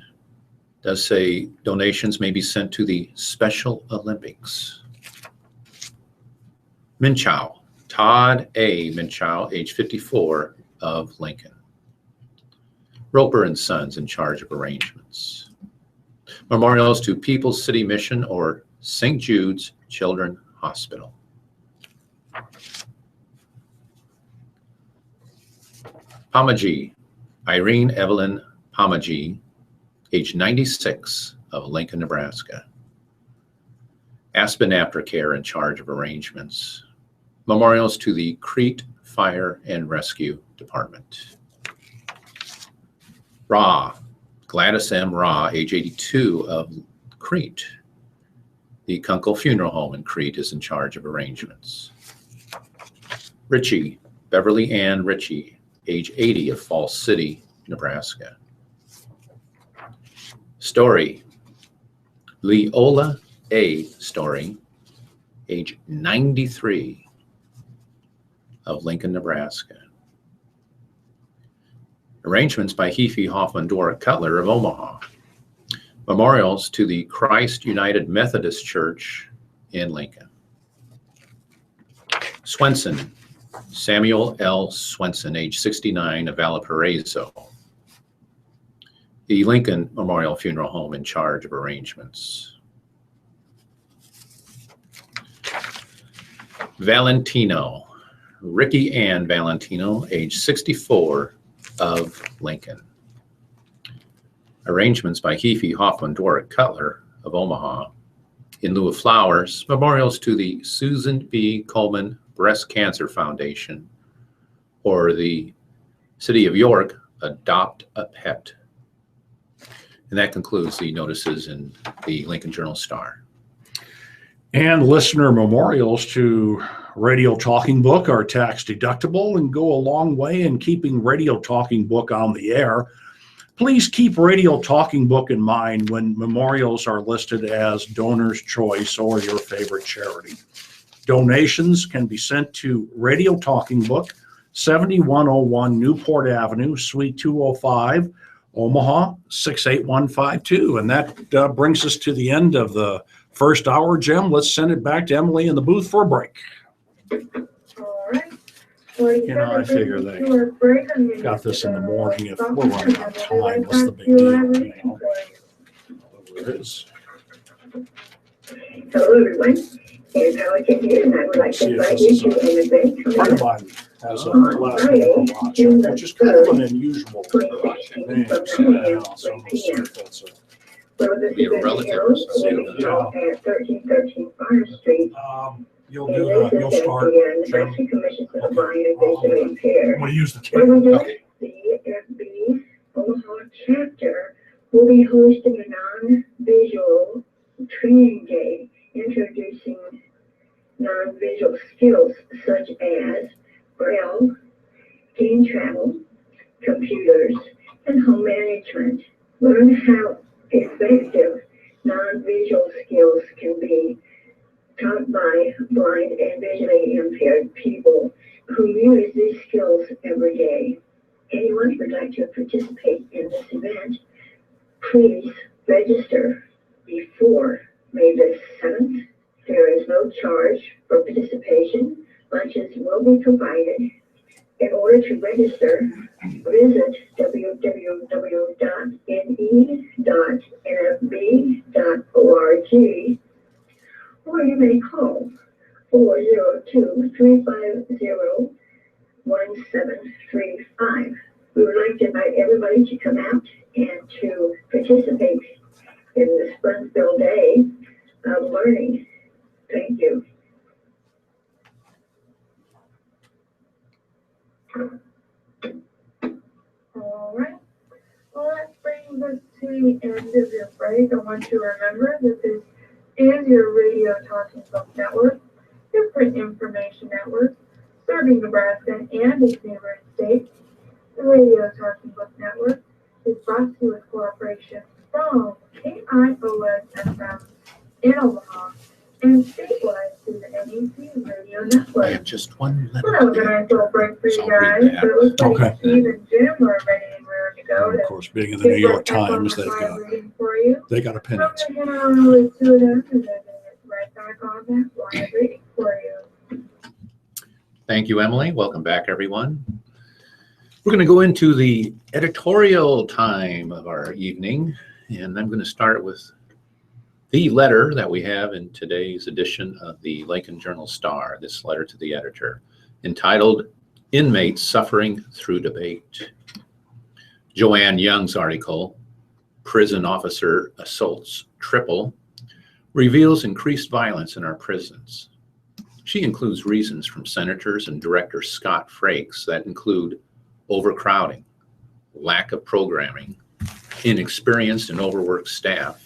Does say donations may be sent to the Special Olympics. Minchow, Todd A. Minchow, age 54, of Lincoln. Roper and Sons in charge of arrangements. Memorials to People's City Mission or St. Jude's Children's Hospital. Pomagee, Irene Evelyn Pomagee, age 96, of Lincoln, Nebraska. Aspen Aftercare in charge of arrangements. Memorials to the Crete Fire and Rescue Department. Raw, Gladys M. Raw, age 82, of Crete. The Kunkel Funeral Home in Crete is in charge of arrangements. Ritchie, Beverly Ann Ritchie, age 80, of Falls City, Nebraska. Story, Leola A. Story, age 93, of Lincoln, Nebraska. Arrangements by Hefe Hoffman Dora Cutler of Omaha. Memorials to the Christ United Methodist Church in Lincoln. Swenson, Samuel L. Swenson, age 69, of Valparaiso. The Lincoln Memorial Funeral Home in charge of arrangements. Valentino, Ricky Ann Valentino, age 64, of Lincoln. Arrangements by Hefe Hoffman Dora Cutler of Omaha. In lieu of flowers, memorials to the Susan B. Coleman Breast Cancer Foundation or the City of York Adopt a Pet. And that concludes the notices in the Lincoln Journal-Star. And listener memorials to Radio Talking Book are tax deductible and go a long way in keeping Radio Talking Book on the air. Please keep Radio Talking Book in mind when memorials are listed as donor's choice or your favorite charity. Donations can be sent to Radio Talking Book, 7101 Newport Avenue, Suite 205, Omaha, 68152. And that brings us to the end of the first hour. Jim, let's send it back to Emily in the booth for a break. All right. Well, I figure they got this in the morning. If we're running out of time, what's the big deal? Whatever it is. Hello, everyone. Here's how I can hear, and I would like to invite you to an event Friend of mine has a last name Rocha, which is kind of an unusual name. We have a relative. At 1313 Fire Street. You'll start. Nebraska Commission for the Blind and Visually Impaired. I'm going to use the Where camera. the CFB Omaha chapter will be hosting a non-visual training day introducing non-visual skills such as Braille, game travel, computers, and home management. Learn how effective non-visual skills can be taught by blind and visually impaired people who use these skills every day. Anyone who would like to participate in this event, please register before May the 7th. There is no charge for participation. Lunches will be provided. In order to register, visit www.ne.nfb.org, or you may call 402-350-1735. We would like to invite everybody to come out and to participate in this fun-filled day of learning. Thank you. All right. Well, that brings us to the end of your break. I want you to remember that this is your Radio Talking Book Network, your print information network, serving Nebraska and its neighboring states. The Radio Talking Book Network is brought to you with cooperation from KIOS-FM in Omaha and statewide through the NEC Radio I Network. have just one Well, letter. that was a nice little break for you So I'll read guys. that. But it looks like Okay. Steve and Jim are ready and raring to go. And of course, being in the New York Times, reading for you. they got I'm opinions. going to hand on over to them and then get right back on that live reading for you. Thank you, Emily. Welcome back, everyone. We're going to go into the editorial time of our evening, and I'm going to start with the letter that we have in today's edition of the Lincoln Journal-Star, this letter to the editor, entitled Inmates Suffering Through Debate. Joanne Young's article, Prison Officer Assaults Triple, reveals increased violence in our prisons. She includes reasons from Senators and Director Scott Frakes that include overcrowding, lack of programming, inexperienced and overworked staff,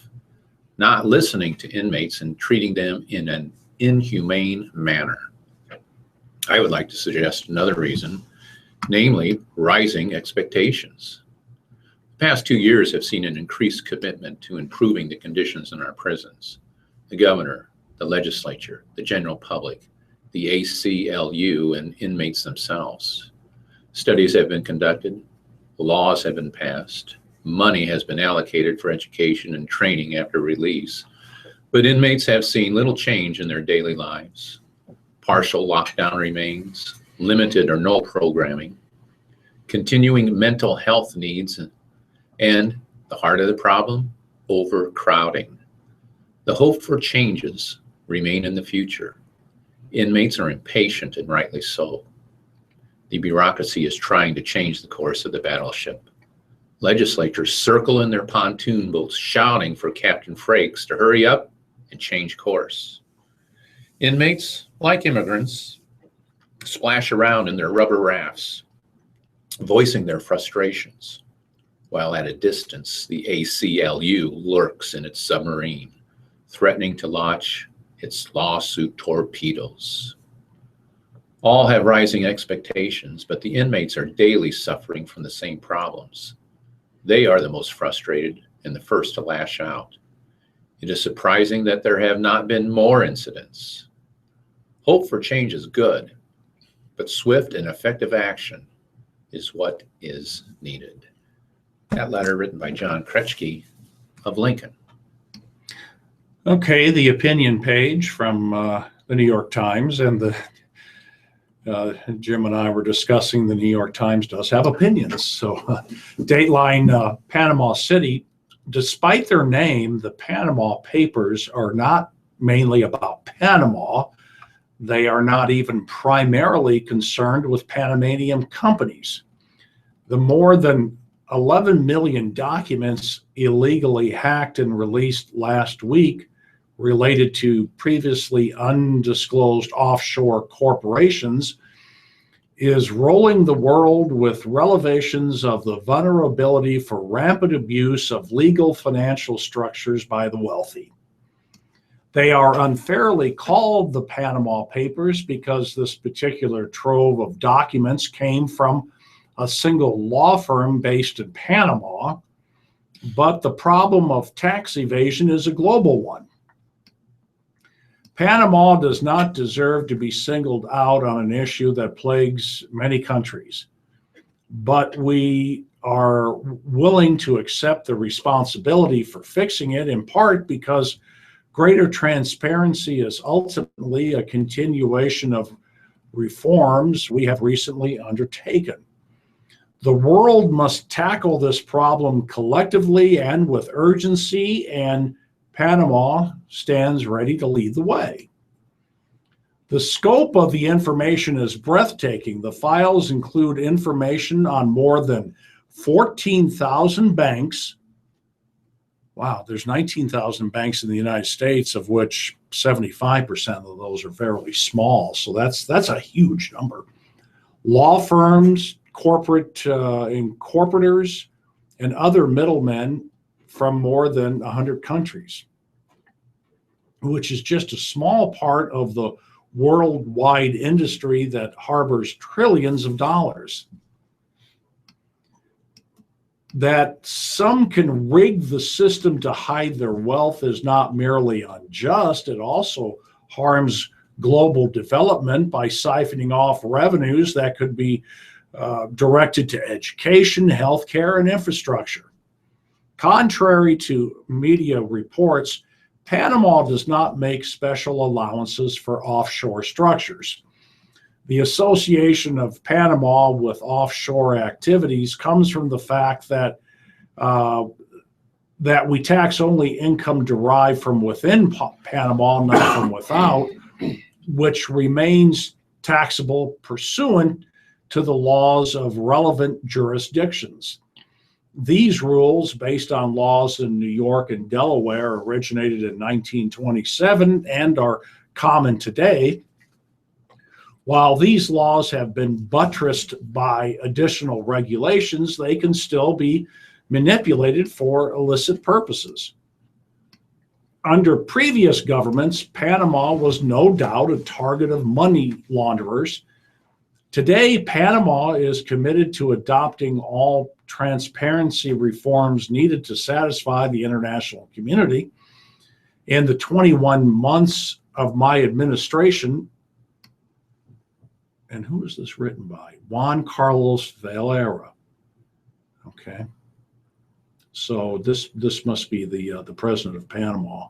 not listening to inmates and treating them in an inhumane manner. I would like to suggest another reason, namely rising expectations. The past 2 years have seen an increased commitment to improving the conditions in our prisons. The governor, the legislature, the general public, the ACLU, and inmates themselves. Studies have been conducted, laws have been passed, money has been allocated for education and training after release, but inmates have seen little change in their daily lives. Partial lockdown remains, limited or no programming, continuing mental health needs, and the heart of the problem, overcrowding. The hope for changes remain in the future. Inmates are impatient, and rightly so. The bureaucracy is trying to change the course of the battleship. Legislators circle in their pontoon boats, shouting for Captain Frakes to hurry up and change course. Inmates, like immigrants, splash around in their rubber rafts, voicing their frustrations. while at a distance the ACLU lurks in its submarine, threatening to launch its lawsuit torpedoes. All have rising expectations, but the inmates are daily suffering from the same problems. They are the most frustrated and the first to lash out. It is surprising that there have not been more incidents. Hope for change is good, but swift and effective action is what is needed. That letter written by John Kretschke of Lincoln. Okay, the opinion page from the New York Times, and Jim and I were discussing the New York Times does have opinions. So Dateline, Panama City, despite their name, the Panama Papers are not mainly about Panama. They are not even primarily concerned with Panamanian companies. The more than 11 million documents illegally hacked and released last week related to previously undisclosed offshore corporations is rolling the world with revelations of the vulnerability for rampant abuse of legal financial structures by the wealthy. They are unfairly called the Panama Papers because this particular trove of documents came from a single law firm based in Panama, but the problem of tax evasion is a global one. Panama does not deserve to be singled out on an issue that plagues many countries, but we are willing to accept the responsibility for fixing it, in part because greater transparency is ultimately a continuation of reforms we have recently undertaken. The world must tackle this problem collectively and with urgency, and Panama stands ready to lead the way. The scope of the information is breathtaking. The files include information on more than 14,000 banks. Wow, there's 19,000 banks in the United States, of which 75% of those are fairly small. So that's a huge number. Law firms, corporate incorporators, and other middlemen from more than 100 countries, which is just a small part of the worldwide industry that harbors trillions of dollars. That some can rig the system to hide their wealth is not merely unjust, it also harms global development by siphoning off revenues that could be directed to education, healthcare, and infrastructure. Contrary to media reports, Panama does not make special allowances for offshore structures. The association of Panama with offshore activities comes from the fact that we tax only income derived from within Panama, not from without, which remains taxable pursuant to the laws of relevant jurisdictions. These rules, based on laws in New York and Delaware, originated in 1927 and are common today. While these laws have been buttressed by additional regulations, they can still be manipulated for illicit purposes. Under previous governments, Panama was no doubt a target of money launderers. Today, Panama is committed to adopting all transparency reforms needed to satisfy the international community. In the 21 months of my administration, and who is this written by? Juan Carlos Valera. Okay. So this must be the president of Panama.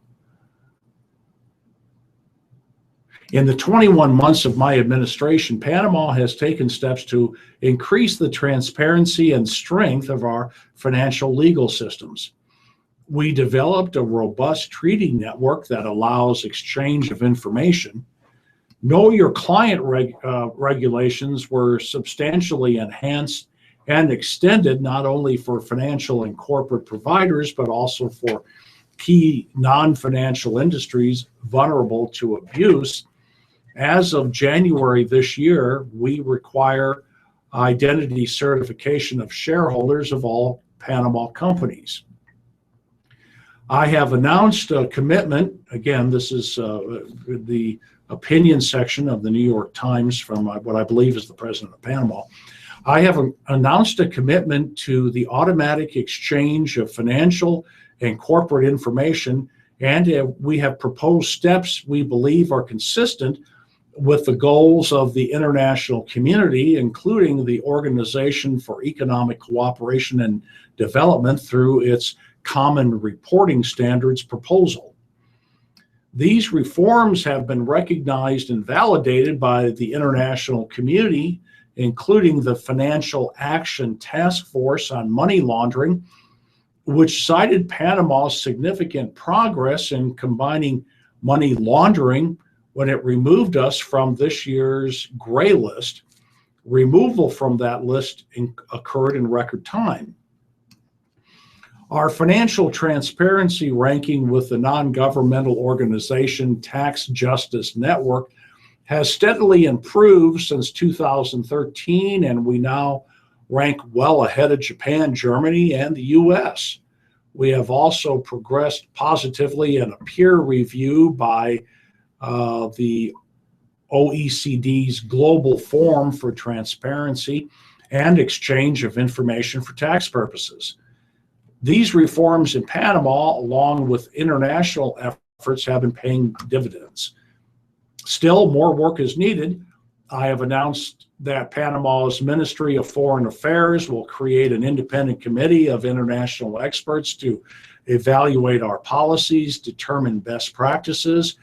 In the 21 months of my administration, Panama has taken steps to increase the transparency and strength of our financial legal systems. We developed a robust treaty network that allows exchange of information. Know Your Client regulations were substantially enhanced and extended not only for financial and corporate providers, but also for key non-financial industries vulnerable to abuse. As of January this year, we require identity certification of shareholders of all Panama companies. I have announced a commitment, again, this is the opinion section of the New York Times from what I believe is the president of Panama. I have announced a commitment to the automatic exchange of financial and corporate information, and we have proposed steps we believe are consistent with the goals of the international community, including the Organization for Economic Cooperation and Development through its Common Reporting Standards proposal. These reforms have been recognized and validated by the international community, including the Financial Action Task Force on Money Laundering, which cited Panama's significant progress in combining money laundering when it removed us from this year's gray list. Removal from that list occurred in record time. Our financial transparency ranking with the non-governmental organization Tax Justice Network has steadily improved since 2013, and we now rank well ahead of Japan, Germany, and the US. We have also progressed positively in a peer review by the OECD's Global Forum for Transparency and Exchange of Information for Tax Purposes. These reforms in Panama, along with international efforts, have been paying dividends. Still, more work is needed. I have announced that Panama's Ministry of Foreign Affairs will create an independent committee of international experts to evaluate our policies, determine best practices,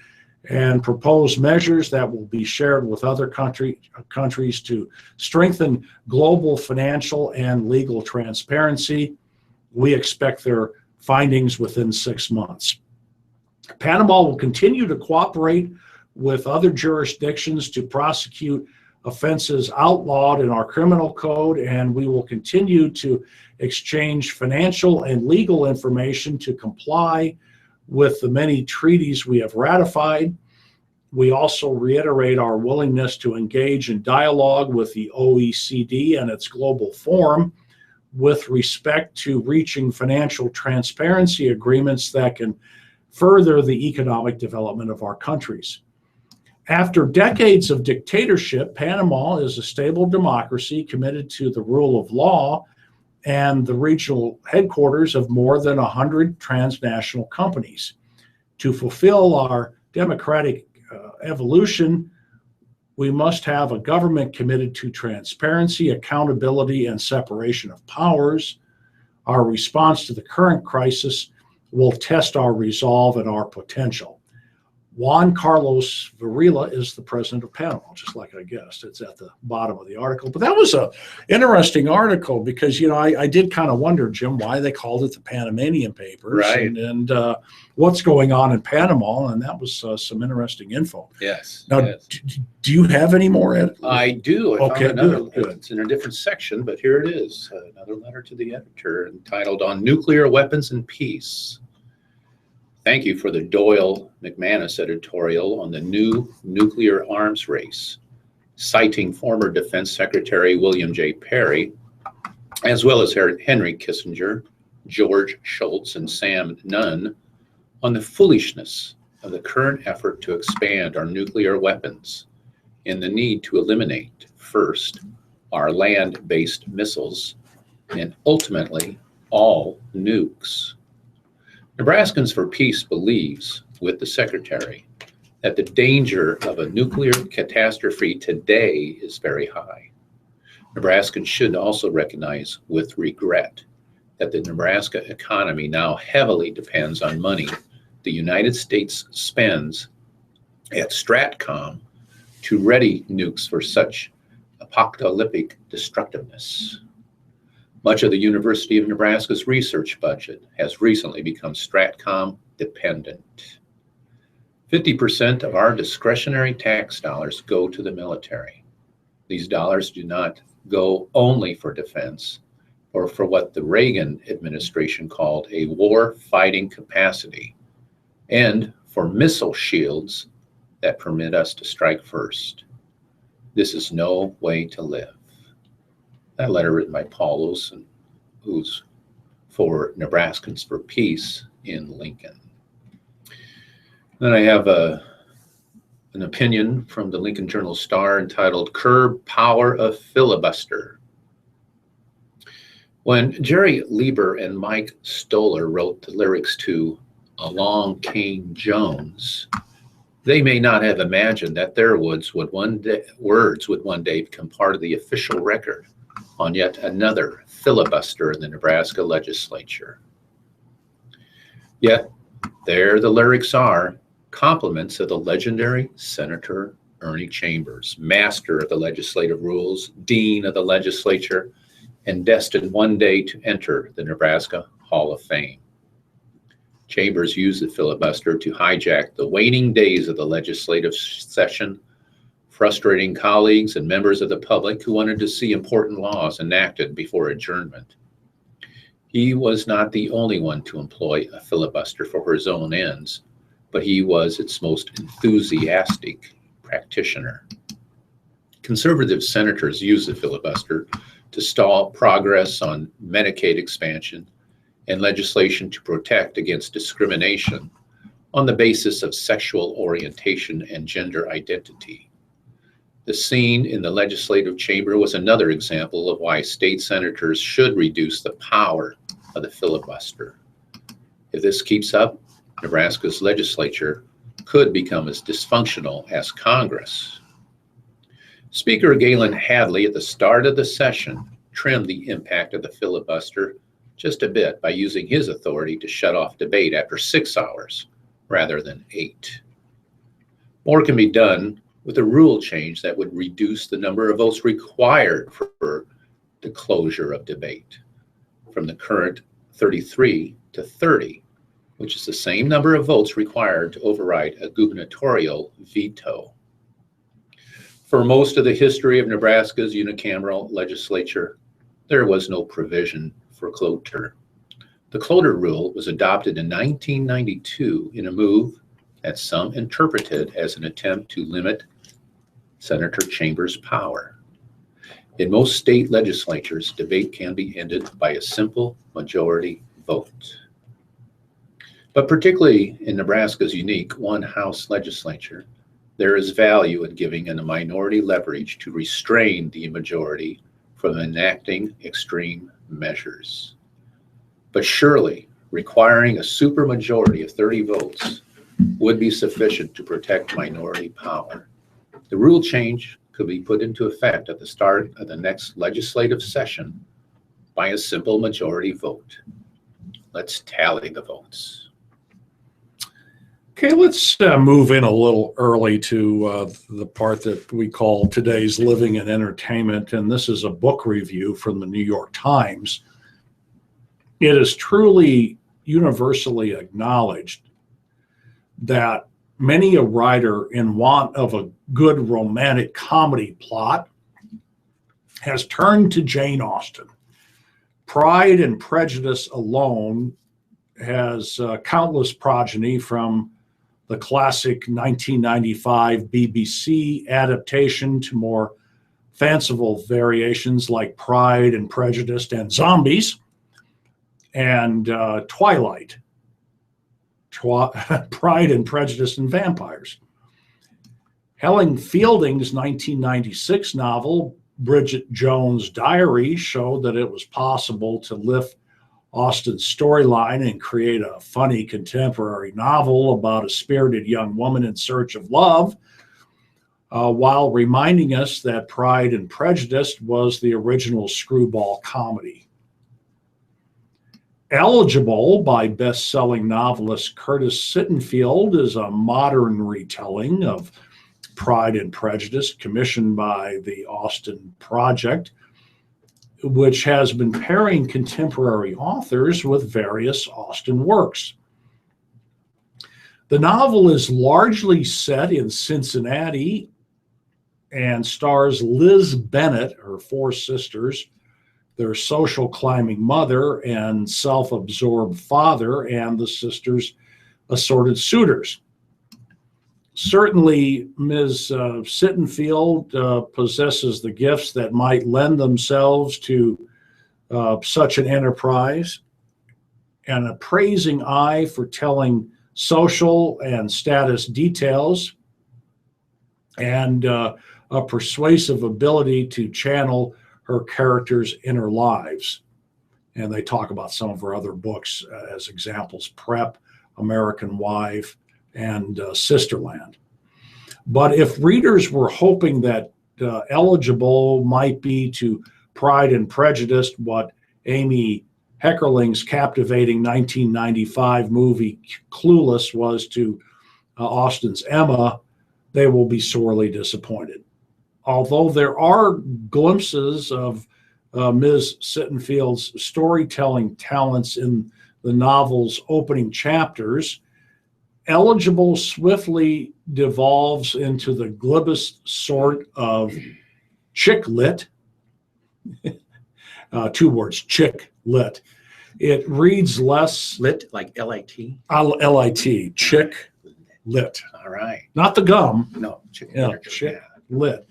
and propose measures that will be shared with other countries to strengthen global financial and legal transparency. We expect their findings within 6 months. Panama will continue to cooperate with other jurisdictions to prosecute offenses outlawed in our criminal code, and we will continue to exchange financial and legal information to comply with the many treaties we have ratified. We also reiterate our willingness to engage in dialogue with the OECD and its Global Forum with respect to reaching financial transparency agreements that can further the economic development of our countries. After decades of dictatorship, Panama is a stable democracy committed to the rule of law and the regional headquarters of more than 100 transnational companies. To fulfill our democratic evolution, we must have a government committed to transparency, accountability, and separation of powers. Our response to the current crisis will test our resolve and our potential. Juan Carlos Varela is the president of Panama, just like I guessed. It's at the bottom of the article. But that was an interesting article because, you know, I did kind of wonder, Jim, why they called it the Panamanian Papers, Right. and what's going on in Panama, and that was some interesting info. Yes. Now, yes. Do you have any more, Ed? I do. I Okay, found another. good. It's in a different section, but here it is. Another letter to the editor entitled On Nuclear Weapons and Peace. Thank you for the Doyle McManus editorial on the new nuclear arms race, citing former Defense Secretary William J. Perry, as well as Henry Kissinger, George Shultz, and Sam Nunn, on the foolishness of the current effort to expand our nuclear weapons and the need to eliminate, first, our land-based missiles, and ultimately, all nukes. Nebraskans for Peace believes, with the Secretary, that the danger of a nuclear catastrophe today is very high. Nebraskans should also recognize with regret that the Nebraska economy now heavily depends on money the United States spends at Stratcom to ready nukes for such apocalyptic destructiveness. Much of the University of Nebraska's research budget has recently become Stratcom dependent. 50% of our discretionary tax dollars go to the military. These dollars do not go only for defense or for what the Reagan administration called a war-fighting capacity, and for missile shields that permit us to strike first. This is no way to live. That letter written by Paul Olson, who's for Nebraskans for Peace in Lincoln. Then I have an opinion from the Lincoln Journal-Star entitled Curb Power of Filibuster. When Jerry Lieber and Mike Stoller wrote the lyrics to Along Came Jones, they may not have imagined that their words would one day become part of the official record on yet another filibuster in the Nebraska legislature. Yet, there the lyrics are, compliments of the legendary Senator Ernie Chambers, master of the legislative rules, dean of the legislature, and destined one day to enter the Nebraska Hall of Fame. Chambers used the filibuster to hijack the waning days of the legislative session, frustrating colleagues and members of the public who wanted to see important laws enacted before adjournment. He was not the only one to employ a filibuster for his own ends, but he was its most enthusiastic practitioner. Conservative senators used the filibuster to stall progress on Medicaid expansion and legislation to protect against discrimination on the basis of sexual orientation and gender identity. The scene in the legislative chamber was another example of why state senators should reduce the power of the filibuster. If this keeps up, Nebraska's legislature could become as dysfunctional as Congress. Speaker Galen Hadley at the start of the session trimmed the impact of the filibuster just a bit by using his authority to shut off debate after 6 hours rather than 8. More can be done with a rule change that would reduce the number of votes required for the closure of debate from the current 33 to 30, which is the same number of votes required to override a gubernatorial veto. For most of the history of Nebraska's unicameral legislature, there was no provision for cloture. The cloture rule was adopted in 1992 in a move that some interpreted as an attempt to limit Senator Chambers' power. In most state legislatures, debate can be ended by a simple majority vote. But particularly in Nebraska's unique one-house legislature, there is value in giving a minority leverage to restrain the majority from enacting extreme measures. But surely, requiring a supermajority of 30 votes would be sufficient to protect minority power. The rule change could be put into effect at the start of the next legislative session by a simple majority vote. Let's tally the votes. Okay, let's move in a little early to the part that we call today's living and entertainment, and this is a book review from the New York Times. It is truly universally acknowledged that many a writer in want of a good romantic comedy plot has turned to Jane Austen. Pride and Prejudice alone has countless progeny, from the classic 1995 BBC adaptation to more fanciful variations like Pride and Prejudice and Zombies, and Twilight, Pride and Prejudice and Vampires. Helen Fielding's 1996 novel, Bridget Jones' Diary, showed that it was possible to lift Austen's storyline and create a funny contemporary novel about a spirited young woman in search of love, while reminding us that Pride and Prejudice was the original screwball comedy. Eligible by best-selling novelist Curtis Sittenfeld is a modern retelling of Pride and Prejudice commissioned by the Austen Project, which has been pairing contemporary authors with various Austen works. The novel is largely set in Cincinnati and stars Liz Bennet, her 4 sisters, their social climbing mother and self-absorbed father, and the sisters' assorted suitors. Certainly, Ms. Sittenfeld possesses the gifts that might lend themselves to such an enterprise, an appraising eye for telling social and status details, and a persuasive ability to channel her characters' inner lives. And they talk about some of her other books as examples: Prep, American Wife, and Sisterland. But if readers were hoping that Eligible might be to Pride and Prejudice what Amy Heckerling's captivating 1995 movie Clueless was to Austen's Emma, they will be sorely disappointed. Although there are glimpses of Ms. Sittenfield's storytelling talents in the novel's opening chapters, Eligible swiftly devolves into the glibbest sort of chick lit. 2 words, chick lit. It reads less Lit, like L-I-T? L-I-T, chick lit. All right. Not the gum, No, chicken yeah, literature. chick lit.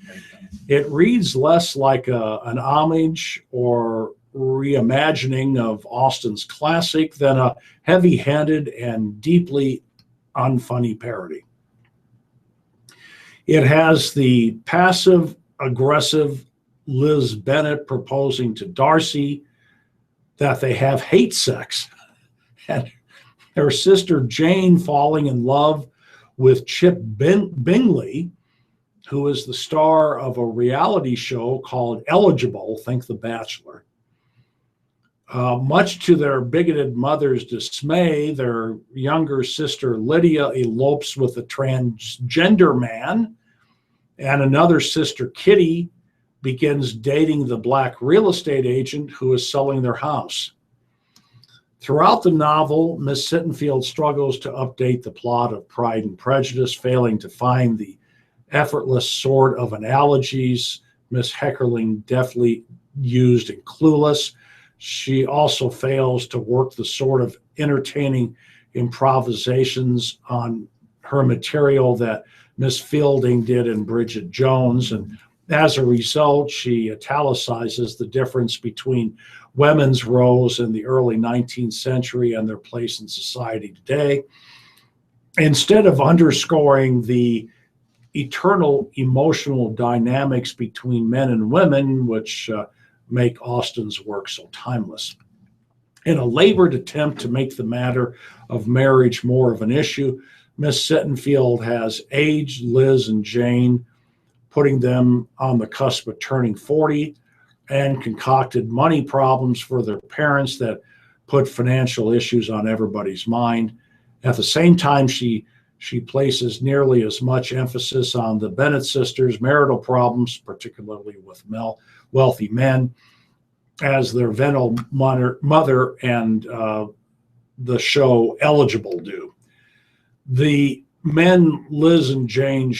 It reads less like an homage or reimagining of Austen's classic than a heavy-handed and deeply unfunny parody. It has the passive-aggressive Liz Bennet proposing to Darcy that they have hate sex, and her sister Jane falling in love with Chip Bingley, who is the star of a reality show called Eligible, think The Bachelor. Much to their bigoted mother's dismay, their younger sister Lydia elopes with a transgender man, and another sister, Kitty, begins dating the black real estate agent who is selling their house. Throughout the novel, Miss Sittenfield struggles to update the plot of Pride and Prejudice, failing to find the effortless sort of analogies Miss Heckerling deftly used in Clueless. She also fails to work the sort of entertaining improvisations on her material that Miss Fielding did in Bridget Jones. And as a result, she italicizes the difference between women's roles in the early 19th century and their place in society today, instead of underscoring the eternal emotional dynamics between men and women, which make Austen's work so timeless. In a labored attempt to make the matter of marriage more of an issue, Miss Sittenfield has aged Liz and Jane, putting them on the cusp of turning 40, and concocted money problems for their parents that put financial issues on everybody's mind. At the same time, she places nearly as much emphasis on the Bennet sisters' marital problems, particularly with wealthy men, as their venal mother and the show Eligible do. The men Liz and Jane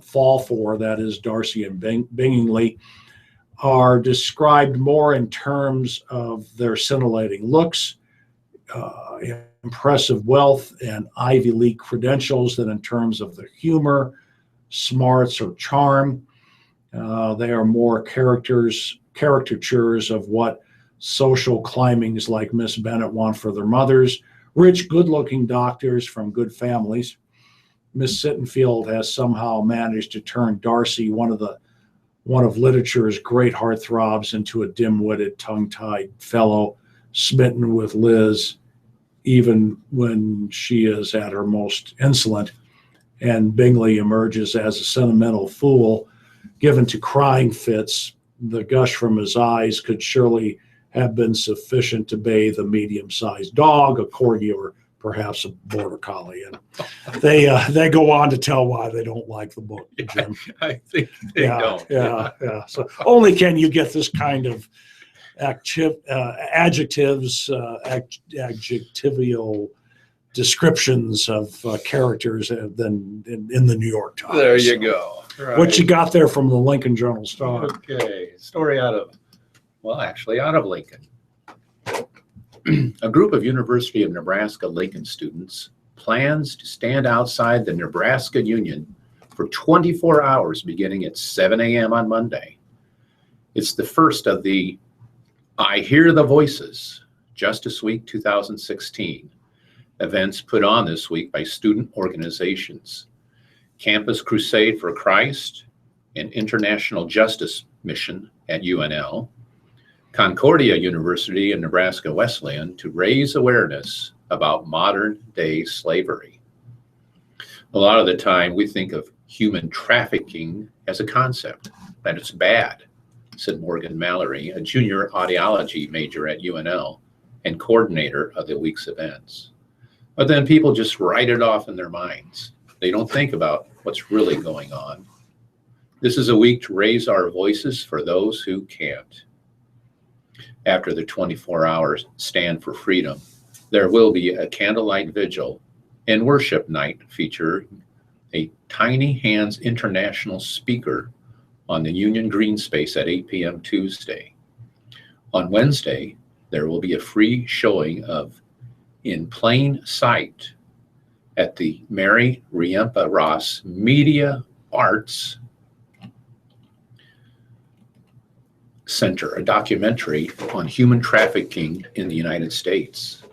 fall for, that is Darcy and Bingley, are described more in terms of their scintillating looks, impressive wealth, and Ivy League credentials than in terms of their humor, smarts, or charm. They are more caricatures of what social climbings like Miss Bennet want for their mothers. Rich, good-looking doctors from good families. Miss Sittenfield has somehow managed to turn Darcy, one of literature's great heartthrobs, into a dim-witted, tongue-tied fellow, smitten with Liz, even when she is at her most insolent. And Bingley emerges as a sentimental fool, given to crying fits. The gush from his eyes could surely have been sufficient to bathe a medium-sized dog, a corgi, or perhaps a border collie. And they go on to tell why they don't like the book, Jim. I think they don't. Yeah. So only can you get this kind of adjectival descriptions of characters than in the New York Times. There you go. Right. What you got there from the Lincoln Journal-Star? Okay, story out of Lincoln. A group of University of Nebraska Lincoln students plans to stand outside the Nebraska Union for 24 hours beginning at 7 a.m. on Monday. It's the first of the I Hear the Voices Justice Week 2016. Events put on this week by student organizations. Campus Crusade for Christ, an International Justice Mission at UNL. Concordia University and Nebraska Wesleyan to raise awareness about modern-day slavery. A lot of the time we think of human trafficking as a concept, that it's bad, said Morgan Mallory, a junior audiology major at UNL and coordinator of the week's events. But then people just write it off in their minds. They don't think about what's really going on. This is a week to raise our voices for those who can't. After the 24-hour Stand for Freedom, there will be a candlelight vigil and worship night featuring a Tiny Hands International speaker on the Union Green Space at 8 p.m. Tuesday. On Wednesday, there will be a free showing of In Plain Sight at the Mary Riempa Ross Media Arts Center, a documentary on human trafficking in the United States.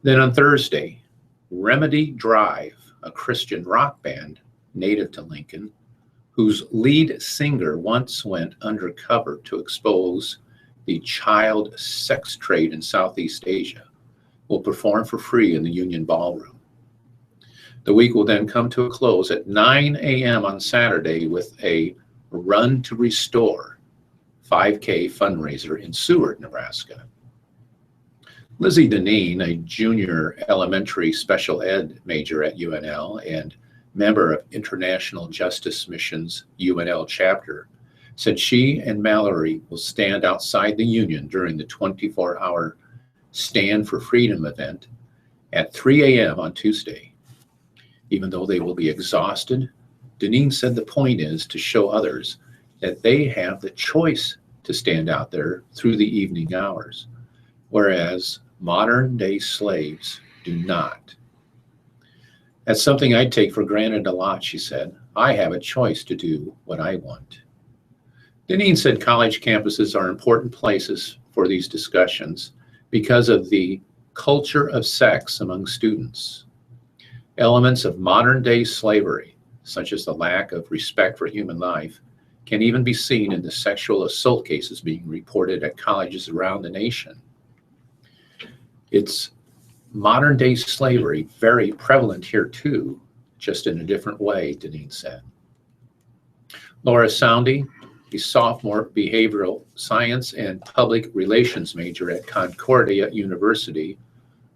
Then on Thursday, Remedy Drive, a Christian rock band native to Lincoln, whose lead singer once went undercover to expose the child sex trade in Southeast Asia, will perform for free in the Union Ballroom. The week will then come to a close at 9 a.m. on Saturday with a Run to Restore 5K fundraiser in Seward, Nebraska. Lizzie Deneen, a junior elementary special ed major at UNL and member of International Justice Mission's UNL chapter, said she and Mallory will stand outside the Union during the 24-hour Stand for Freedom event at 3 a.m. on Tuesday. Even though they will be exhausted, Deneen said the point is to show others that they have the choice to stand out there through the evening hours, whereas modern-day slaves do not. That's something I take for granted a lot, she said. I have a choice to do what I want. Deneen said college campuses are important places for these discussions because of the culture of sex among students. Elements of modern-day slavery, such as the lack of respect for human life, can even be seen in the sexual assault cases being reported at colleges around the nation. It's modern-day slavery very prevalent here too, just in a different way, Deneen said. Laura Soundy, a sophomore behavioral science and public relations major at Concordia University,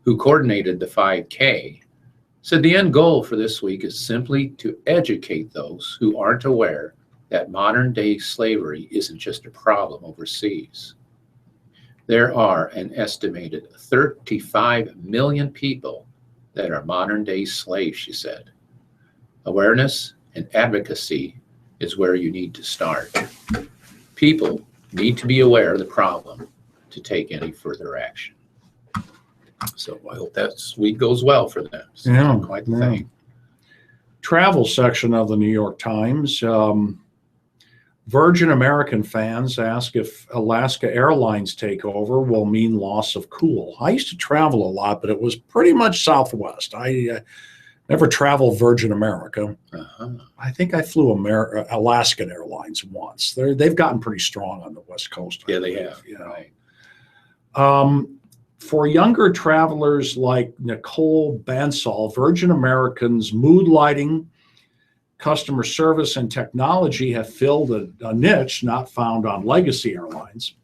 who coordinated the 5K, said the end goal for this week is simply to educate those who aren't aware that modern-day slavery isn't just a problem overseas. There are an estimated 35 million people that are modern-day slaves, she said. Awareness and advocacy is where you need to start. People need to be aware of the problem to take any further action. So I hope that week goes well for them. So Yeah, quite the thing. Travel section of the New York Times. Virgin American fans ask if Alaska Airlines takeover will mean loss of cool. I used to travel a lot, but it was pretty much Southwest. I never traveled Virgin America. I think I flew Alaskan Airlines once. They've gotten pretty strong on the West Coast. Yeah, they have. You know. Right. For younger travelers like Nicole Bansal, Virgin American's mood lighting, customer service, and technology have filled a niche not found on legacy airlines.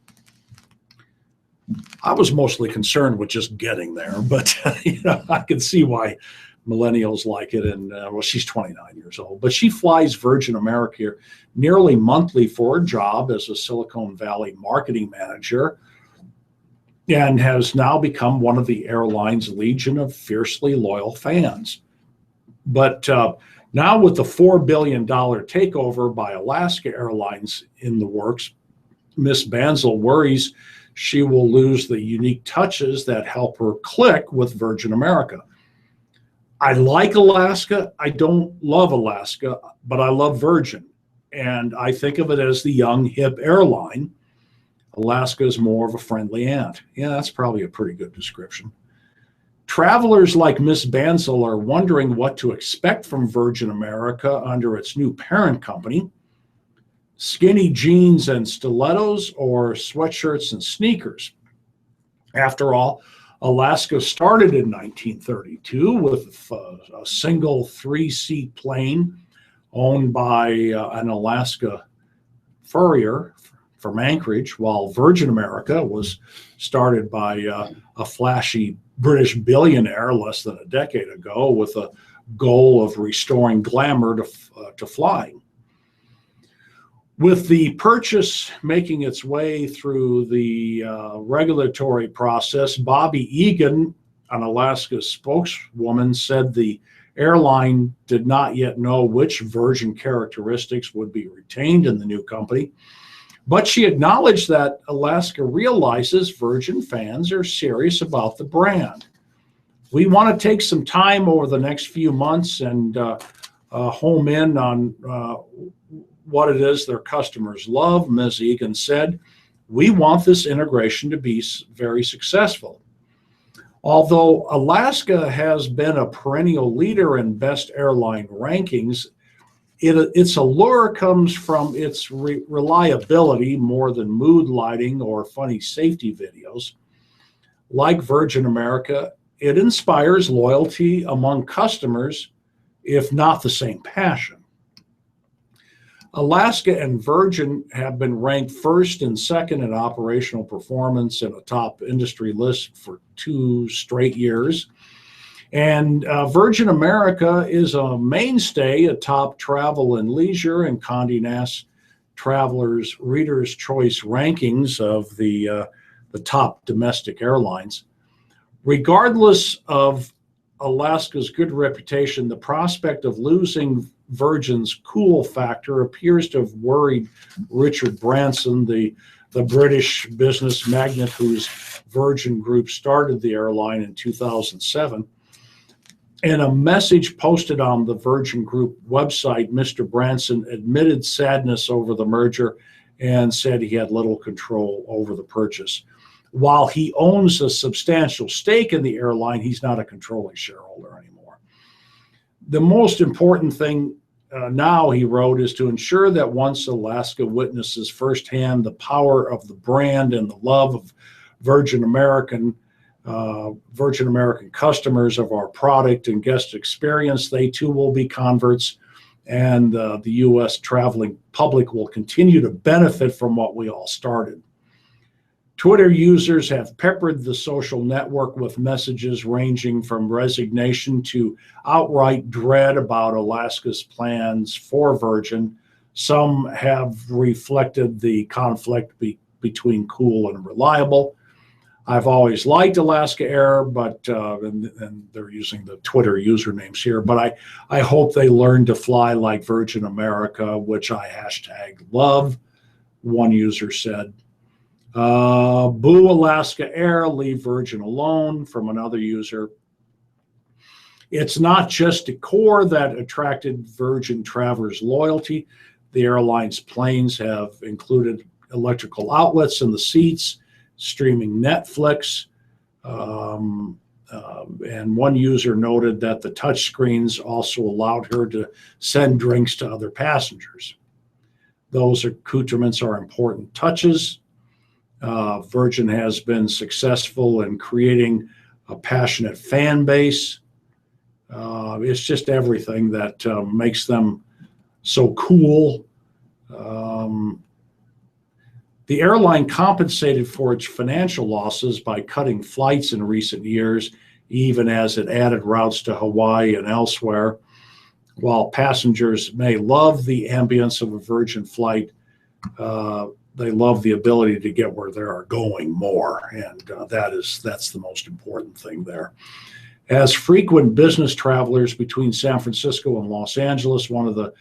I was mostly concerned with just getting there, but I can see why millennials like it. And well, she's 29 years old, but she flies Virgin America nearly monthly for a job as a Silicon Valley marketing manager, and has now become one of the airline's legion of fiercely loyal fans. But now with the $4 billion takeover by Alaska Airlines in the works, Miss Bansal worries she will lose the unique touches that help her click with Virgin America. I like Alaska. I don't love Alaska, but I love Virgin. And I think of it as the young, hip airline. Alaska is more of a friendly aunt. Yeah, that's probably a pretty good description. Travelers like Miss Bansal are wondering what to expect from Virgin America under its new parent company. Skinny jeans and stilettos or sweatshirts and sneakers. After all, Alaska started in 1932 with a single 3-seat plane owned by an Alaska furrier from Anchorage, while Virgin America was started by a flashy British billionaire less than a decade ago with a goal of restoring glamour to flying. With the purchase making its way through the regulatory process, Bobby Egan, an Alaska spokeswoman, said the airline did not yet know which Virgin characteristics would be retained in the new company, but she acknowledged that Alaska realizes Virgin fans are serious about the brand. We want to take some time over the next few months and home in on what it is their customers love, Ms. Egan said. We want this integration to be very successful. Although Alaska has been a perennial leader in best airline rankings, its allure comes from its reliability more than mood lighting or funny safety videos. Like Virgin America, it inspires loyalty among customers, if not the same passion. Alaska and Virgin have been ranked first and second in operational performance in a top industry list for 2 straight years. And Virgin America is a mainstay atop Travel and Leisure and Condé Nast Travelers' Reader's Choice rankings of the top domestic airlines. Regardless of Alaska's good reputation, the prospect of losing Virgin's cool factor appears to have worried Richard Branson, the British business magnate whose Virgin Group started the airline in 2007. In a message posted on the Virgin Group website, Mr. Branson admitted sadness over the merger and said he had little control over the purchase. While he owns a substantial stake in the airline, he's not a controlling shareholder anymore. The most important thing now, he wrote, is to ensure that once Alaska witnesses firsthand the power of the brand and the love of Virgin American customers of our product and guest experience, they too will be converts, and the U.S. traveling public will continue to benefit from what we all started. Twitter users have peppered the social network with messages ranging from resignation to outright dread about Alaska's plans for Virgin. Some have reflected the conflict between cool and reliable. I've always liked Alaska Air, but and they're using the Twitter usernames here, but I hope they learn to fly like Virgin America, which I #love, one user said. Boo Alaska Air, leave Virgin alone, from another user. It's not just decor that attracted Virgin travelers' loyalty. The airline's planes have included electrical outlets in the seats, streaming Netflix, and one user noted that the touchscreens also allowed her to send drinks to other passengers. Those accoutrements are important touches. Virgin has been successful in creating a passionate fan base. It's just everything that makes them so cool. The airline compensated for its financial losses by cutting flights in recent years, even as it added routes to Hawaii and elsewhere. While passengers may love the ambience of a Virgin flight, they love the ability to get where they are going more, and that's the most important thing there. As frequent business travelers between San Francisco and Los Angeles, one of the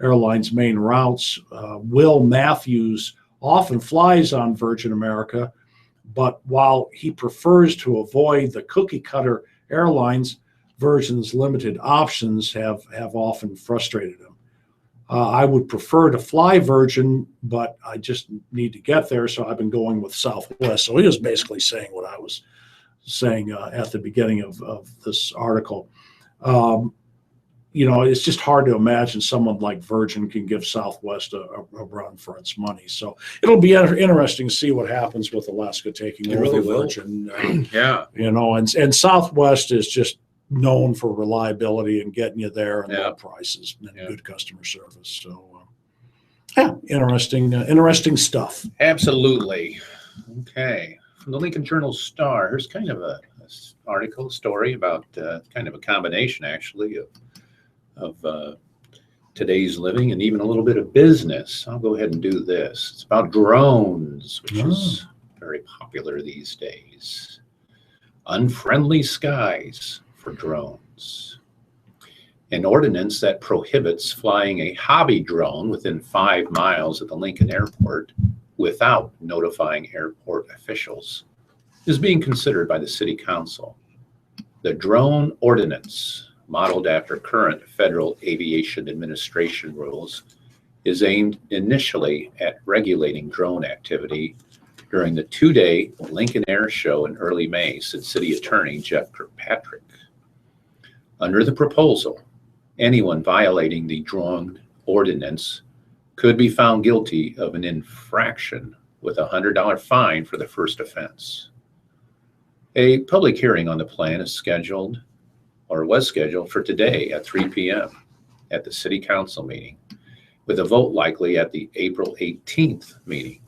airline's main routes, Will Matthews often flies on Virgin America, but while he prefers to avoid the cookie-cutter airlines, Virgin's limited options have often frustrated him. I would prefer to fly Virgin, but I just need to get there, so I've been going with Southwest. So he was basically saying what I was saying at the beginning of this article. It's just hard to imagine someone like Virgin can give Southwest a run for its money. So it'll be interesting to see what happens with Alaska taking over really will. Virgin. Yeah. And Southwest is just known for reliability and getting you there and Yeah. low prices and Yeah. good customer service. So, interesting stuff. Absolutely. Okay. From the Lincoln Journal-Star, here's kind of a article story about kind of a combination, actually, of today's living and even a little bit of business. I'll go ahead and do this. It's about drones, which is very popular these days. Unfriendly skies for drones. An ordinance that prohibits flying a hobby drone within 5 miles of the Lincoln Airport without notifying airport officials is being considered by the City Council. The drone ordinance, modeled after current Federal Aviation Administration rules, is aimed initially at regulating drone activity during the 2-day Lincoln Air Show in early May, said City Attorney Jeff Kirkpatrick. Under the proposal, anyone violating the drone ordinance could be found guilty of an infraction with a $100 fine for the first offense. A public hearing on the plan was scheduled for today at 3 p.m. at the City Council meeting, with a vote likely at the April 18th meeting.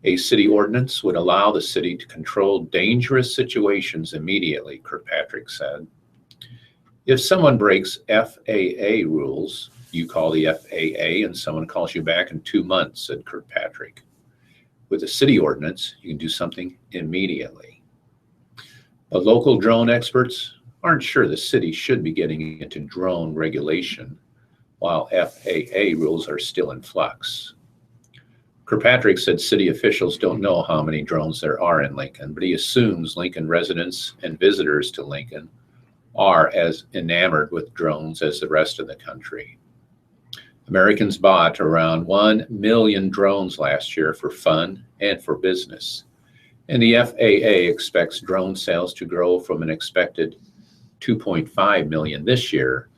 A city ordinance would allow the city to control dangerous situations immediately, Kirkpatrick said. If someone breaks FAA rules, you call the FAA and someone calls you back in 2 months, said Kirkpatrick. With a city ordinance, you can do something immediately. But local drone experts aren't sure the city should be getting into drone regulation while FAA rules are still in flux. Kirkpatrick said city officials don't know how many drones there are in Lincoln, but he assumes Lincoln residents and visitors to Lincoln are as enamored with drones as the rest of the country. Americans bought around 1 million drones last year for fun and for business, and the FAA expects drone sales to grow from an expected 2.5 million this year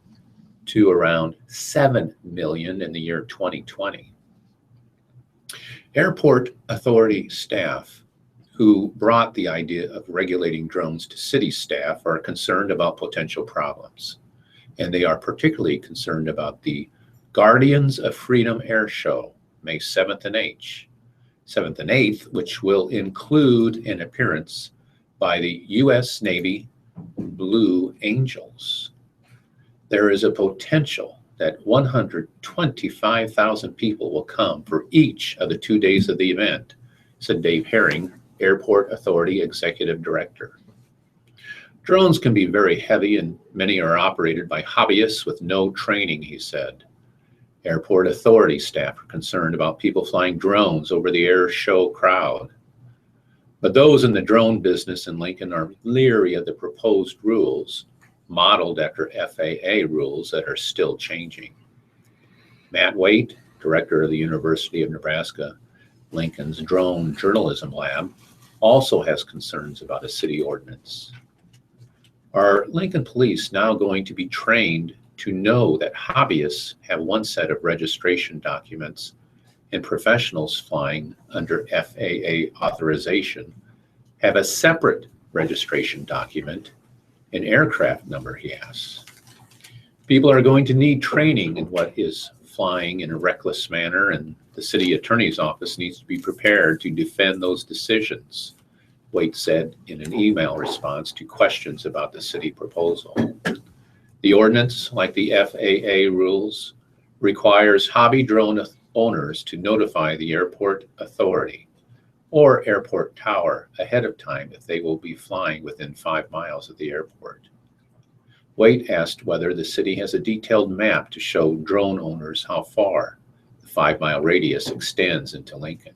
to around 7 million in the year 2020. Airport authority staff who brought the idea of regulating drones to city staff are concerned about potential problems, and they are particularly concerned about the Guardians of Freedom Air Show, May 7th and 8th, which will include an appearance by the U.S. Navy Blue Angels. There is a potential that 125,000 people will come for each of the 2 days of the event, said Dave Herring, Airport Authority Executive Director. Drones can be very heavy and many are operated by hobbyists with no training, he said. Airport Authority staff are concerned about people flying drones over the air show crowd. But those in the drone business in Lincoln are leery of the proposed rules, modeled after FAA rules that are still changing. Matt Waite, director of the University of Nebraska, Lincoln's Drone Journalism Lab, also has concerns about a city ordinance. Are Lincoln police now going to be trained to know that hobbyists have one set of registration documents and professionals flying under FAA authorization have a separate registration document and aircraft number, he asks. People are going to need training in what is flying in a reckless manner, and the city attorney's office needs to be prepared to defend those decisions, Waite said in an email response to questions about the city proposal. The ordinance, like the FAA rules, requires hobby drone owners to notify the airport authority or airport tower ahead of time if they will be flying within 5 miles of the airport. Waite asked whether the city has a detailed map to show drone owners how far the 5-mile radius extends into Lincoln.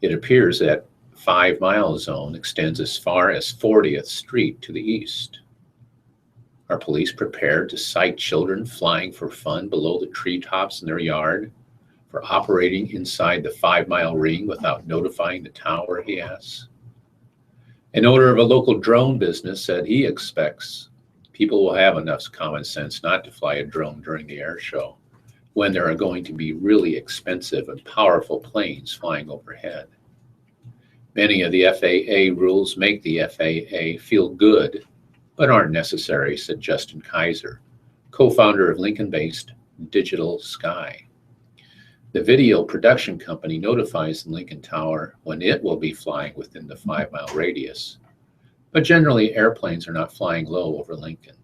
It appears that 5-mile zone extends as far as 40th Street to the east. Are police prepared to cite children flying for fun below the treetops in their yard for operating inside the 5-mile ring without notifying the tower, he asks. An owner of a local drone business said he expects people will have enough common sense not to fly a drone during the air show when there are going to be really expensive and powerful planes flying overhead. Many of the FAA rules make the FAA feel good, but aren't necessary, said Justin Kaiser, co-founder of Lincoln-based Digital Sky. The video production company notifies the Lincoln Tower when it will be flying within the 5-mile radius. But generally, airplanes are not flying low over Lincoln,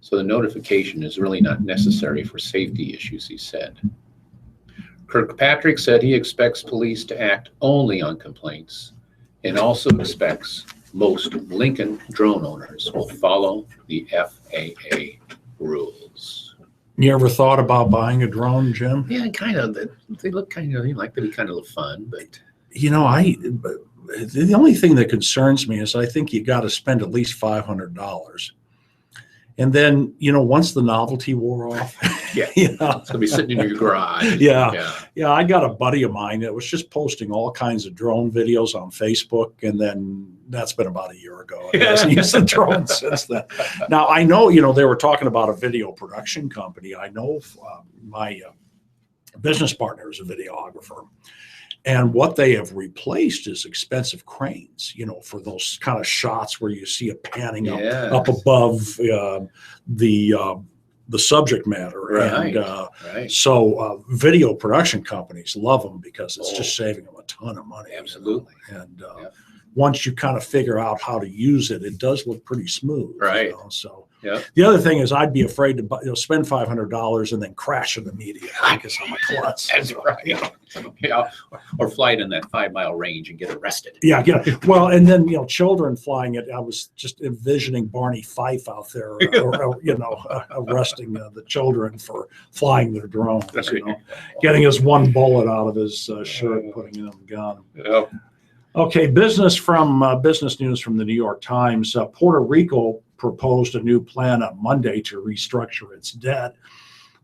so the notification is really not necessary for safety issues, he said. Kirkpatrick said he expects police to act only on complaints and also expects most Lincoln drone owners will follow the FAA rules. You ever thought about buying a drone, Jim? Yeah, kind of. They look kind of, like to be kind of fun, but. You know, the only thing that concerns me is I think you got to spend at least $500. And then, once the novelty wore off, yeah, it's going to be sitting in your garage. Yeah. I got a buddy of mine that was just posting all kinds of drone videos on Facebook, and then that's been about a year ago. He hasn't used the drone since then. Now, I know, they were talking about a video production company. I know my business partner is a videographer. And what they have replaced is expensive cranes, for those kind of shots where you see it panning up above the subject matter. Right. And right. So video production companies love them because it's just saving them a ton of money. Absolutely. And once you kind of figure out how to use it, it does look pretty smooth. Right. So. Yeah. The other thing is I'd be afraid to spend $500 and then crash it immediately because I'm a klutz. That's right. Yeah. Or fly it in that 5-mile range and get arrested. Yeah. Well, and then children flying it. I was just envisioning Barney Fife out there, arresting the children for flying their drones. Getting his one bullet out of his shirt, and putting it in the gun. Yeah. Okay, business news from the New York Times. Puerto Rico proposed a new plan on Monday to restructure its debt,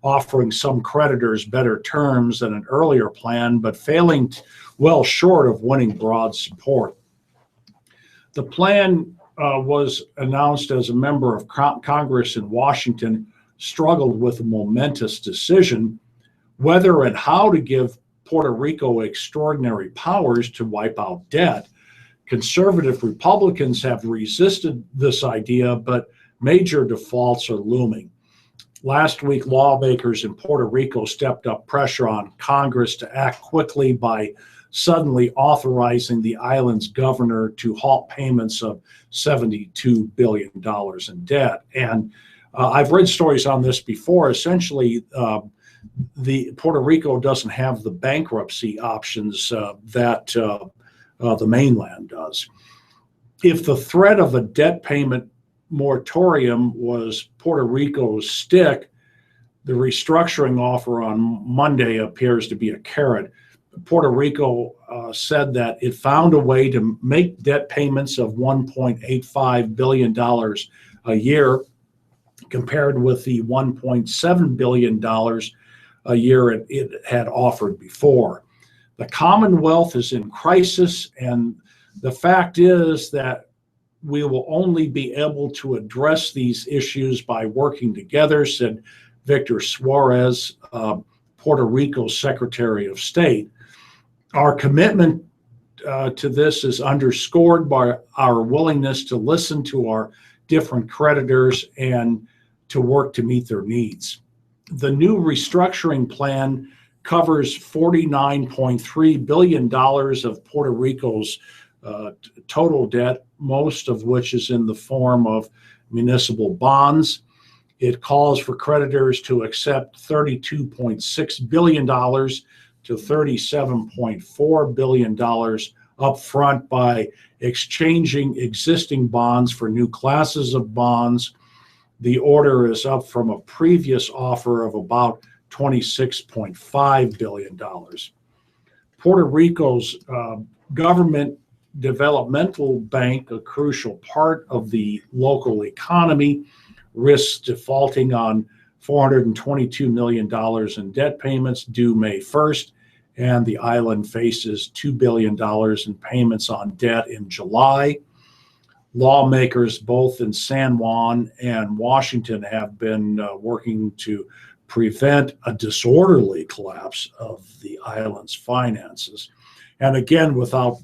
offering some creditors better terms than an earlier plan, but failing well short of winning broad support. The plan was announced as a member of Congress in Washington struggled with a momentous decision whether and how to give Puerto Rico extraordinary powers to wipe out debt. Conservative Republicans have resisted this idea, but major defaults are looming. Last week, lawmakers in Puerto Rico stepped up pressure on Congress to act quickly by suddenly authorizing the island's governor to halt payments of $72 billion in debt. And I've read stories on this before. Essentially, the Puerto Rico doesn't have the bankruptcy options that the mainland does. If the threat of a debt payment moratorium was Puerto Rico's stick, the restructuring offer on Monday appears to be a carrot. Puerto Rico said that it found a way to make debt payments of $1.85 billion a year, compared with the $1.7 billion a year it had offered before. The Commonwealth is in crisis, and the fact is that we will only be able to address these issues by working together, said Victor Suarez, Puerto Rico's Secretary of State. Our commitment to this is underscored by our willingness to listen to our different creditors and to work to meet their needs. The new restructuring plan covers $49.3 billion of Puerto Rico's total debt, most of which is in the form of municipal bonds. It calls for creditors to accept $32.6 billion to $37.4 billion upfront by exchanging existing bonds for new classes of bonds. The order is up from a previous offer of about $26.5 billion. Puerto Rico's government developmental bank, a crucial part of the local economy, risks defaulting on $422 million in debt payments due May 1st, and the island faces $2 billion in payments on debt in July. Lawmakers both in San Juan and Washington have been working to prevent a disorderly collapse of the island's finances. And again, without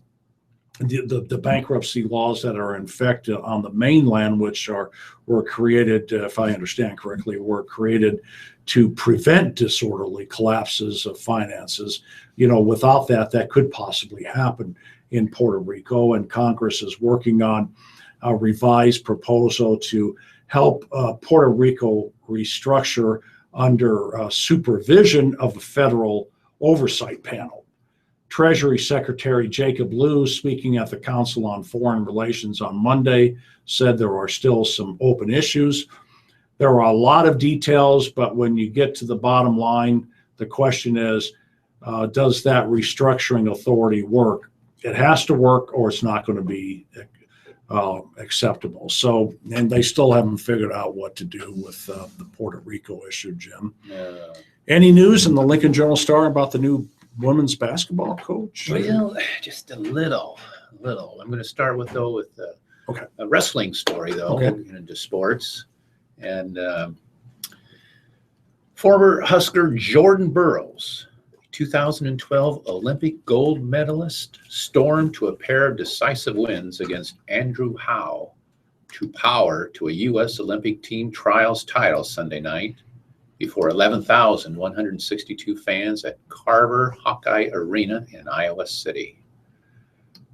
the bankruptcy laws that are in effect on the mainland, which were created, if I understand correctly, were created to prevent disorderly collapses of finances. Without that could possibly happen in Puerto Rico, and Congress is working on a revised proposal to help Puerto Rico restructure under supervision of a federal oversight panel. Treasury Secretary Jacob Lew, speaking at the Council on Foreign Relations on Monday, said there are still some open issues. There are a lot of details, but when you get to the bottom line, the question is, does that restructuring authority work? It has to work, or it's not going to be acceptable. So, and they still haven't figured out what to do with the Puerto Rico issue, Jim. Any news in the Lincoln Journal-Star about the new women's basketball coach? Well, just a little. I'm going to start with a wrestling story, though. Okay. We'll get into sports. And former Husker Jordan Burroughs, 2012 Olympic gold medalist, stormed to a pair of decisive wins against Andrew Howe to power to a U.S. Olympic team trials title Sunday night before 11,162 fans at Carver Hawkeye Arena in Iowa City.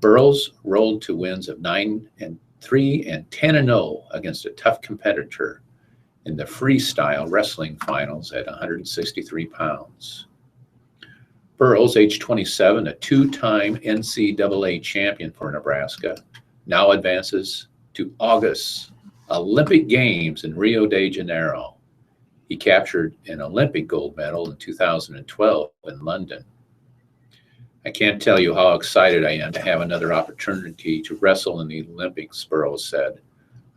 Burroughs rolled to wins of 9-3 and 10-0 against a tough competitor in the freestyle wrestling finals at 163 pounds. Burroughs, age 27, a two-time NCAA champion for Nebraska, now advances to August Olympic Games in Rio de Janeiro. He captured an Olympic gold medal in 2012 in London. I can't tell you how excited I am to have another opportunity to wrestle in the Olympics, Burroughs said.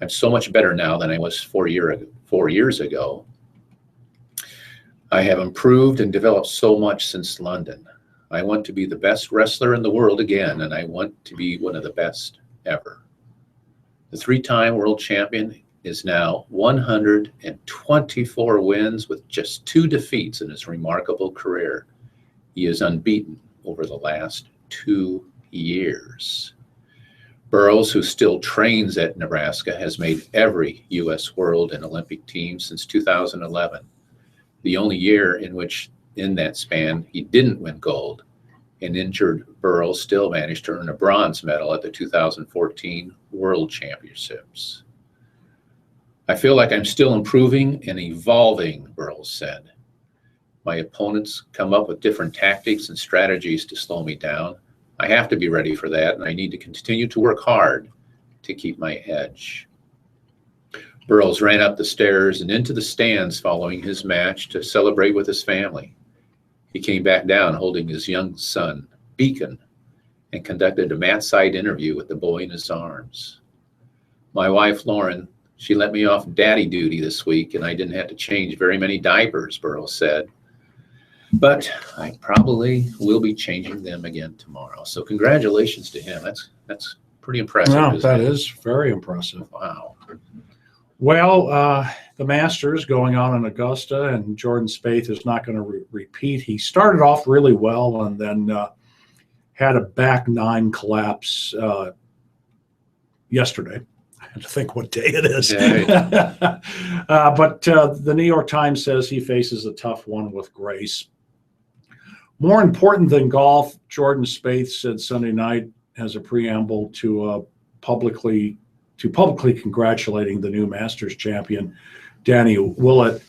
I'm so much better now than I was 4 years ago. I have improved and developed so much since London. I want to be the best wrestler in the world again, and I want to be one of the best ever. The three-time world champion is now 124 wins with just 2 defeats in his remarkable career. He is unbeaten over the last 2 years. Burroughs, who still trains at Nebraska, has made every U.S. World and Olympic team since 2011. The only year in that span, he didn't win gold. An injured Burroughs still managed to earn a bronze medal at the 2014 World Championships. I feel like I'm still improving and evolving, Burroughs said. My opponents come up with different tactics and strategies to slow me down. I have to be ready for that, and I need to continue to work hard to keep my edge. Burroughs ran up the stairs and into the stands following his match to celebrate with his family. He came back down holding his young son, Beacon, and conducted a mat-side interview with the boy in his arms. My wife, Lauren, she let me off daddy duty this week, and I didn't have to change very many diapers, Burroughs said. But I probably will be changing them again tomorrow. So congratulations to him. That's pretty impressive. No, that is very impressive. Wow. Well, the Masters going on in Augusta, and Jordan Spieth is not going to repeat. He started off really well and then had a back 9 collapse yesterday. I had to think what day it is. Yeah. But the New York Times says he faces a tough one with grace. More important than golf, Jordan Spieth said Sunday night as a preamble to publicly congratulating the new Masters champion, Danny Willett.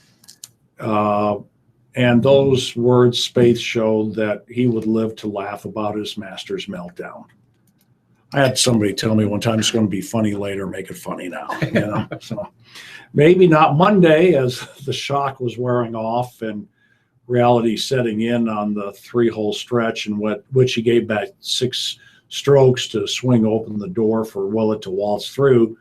And those words, Spieth showed that he would live to laugh about his Masters meltdown. I had somebody tell me one time it's going to be funny later, make it funny now. So maybe not Monday as the shock was wearing off and reality setting in on the 3-hole stretch, in which he gave back 6 strokes to swing open the door for Willett to waltz through.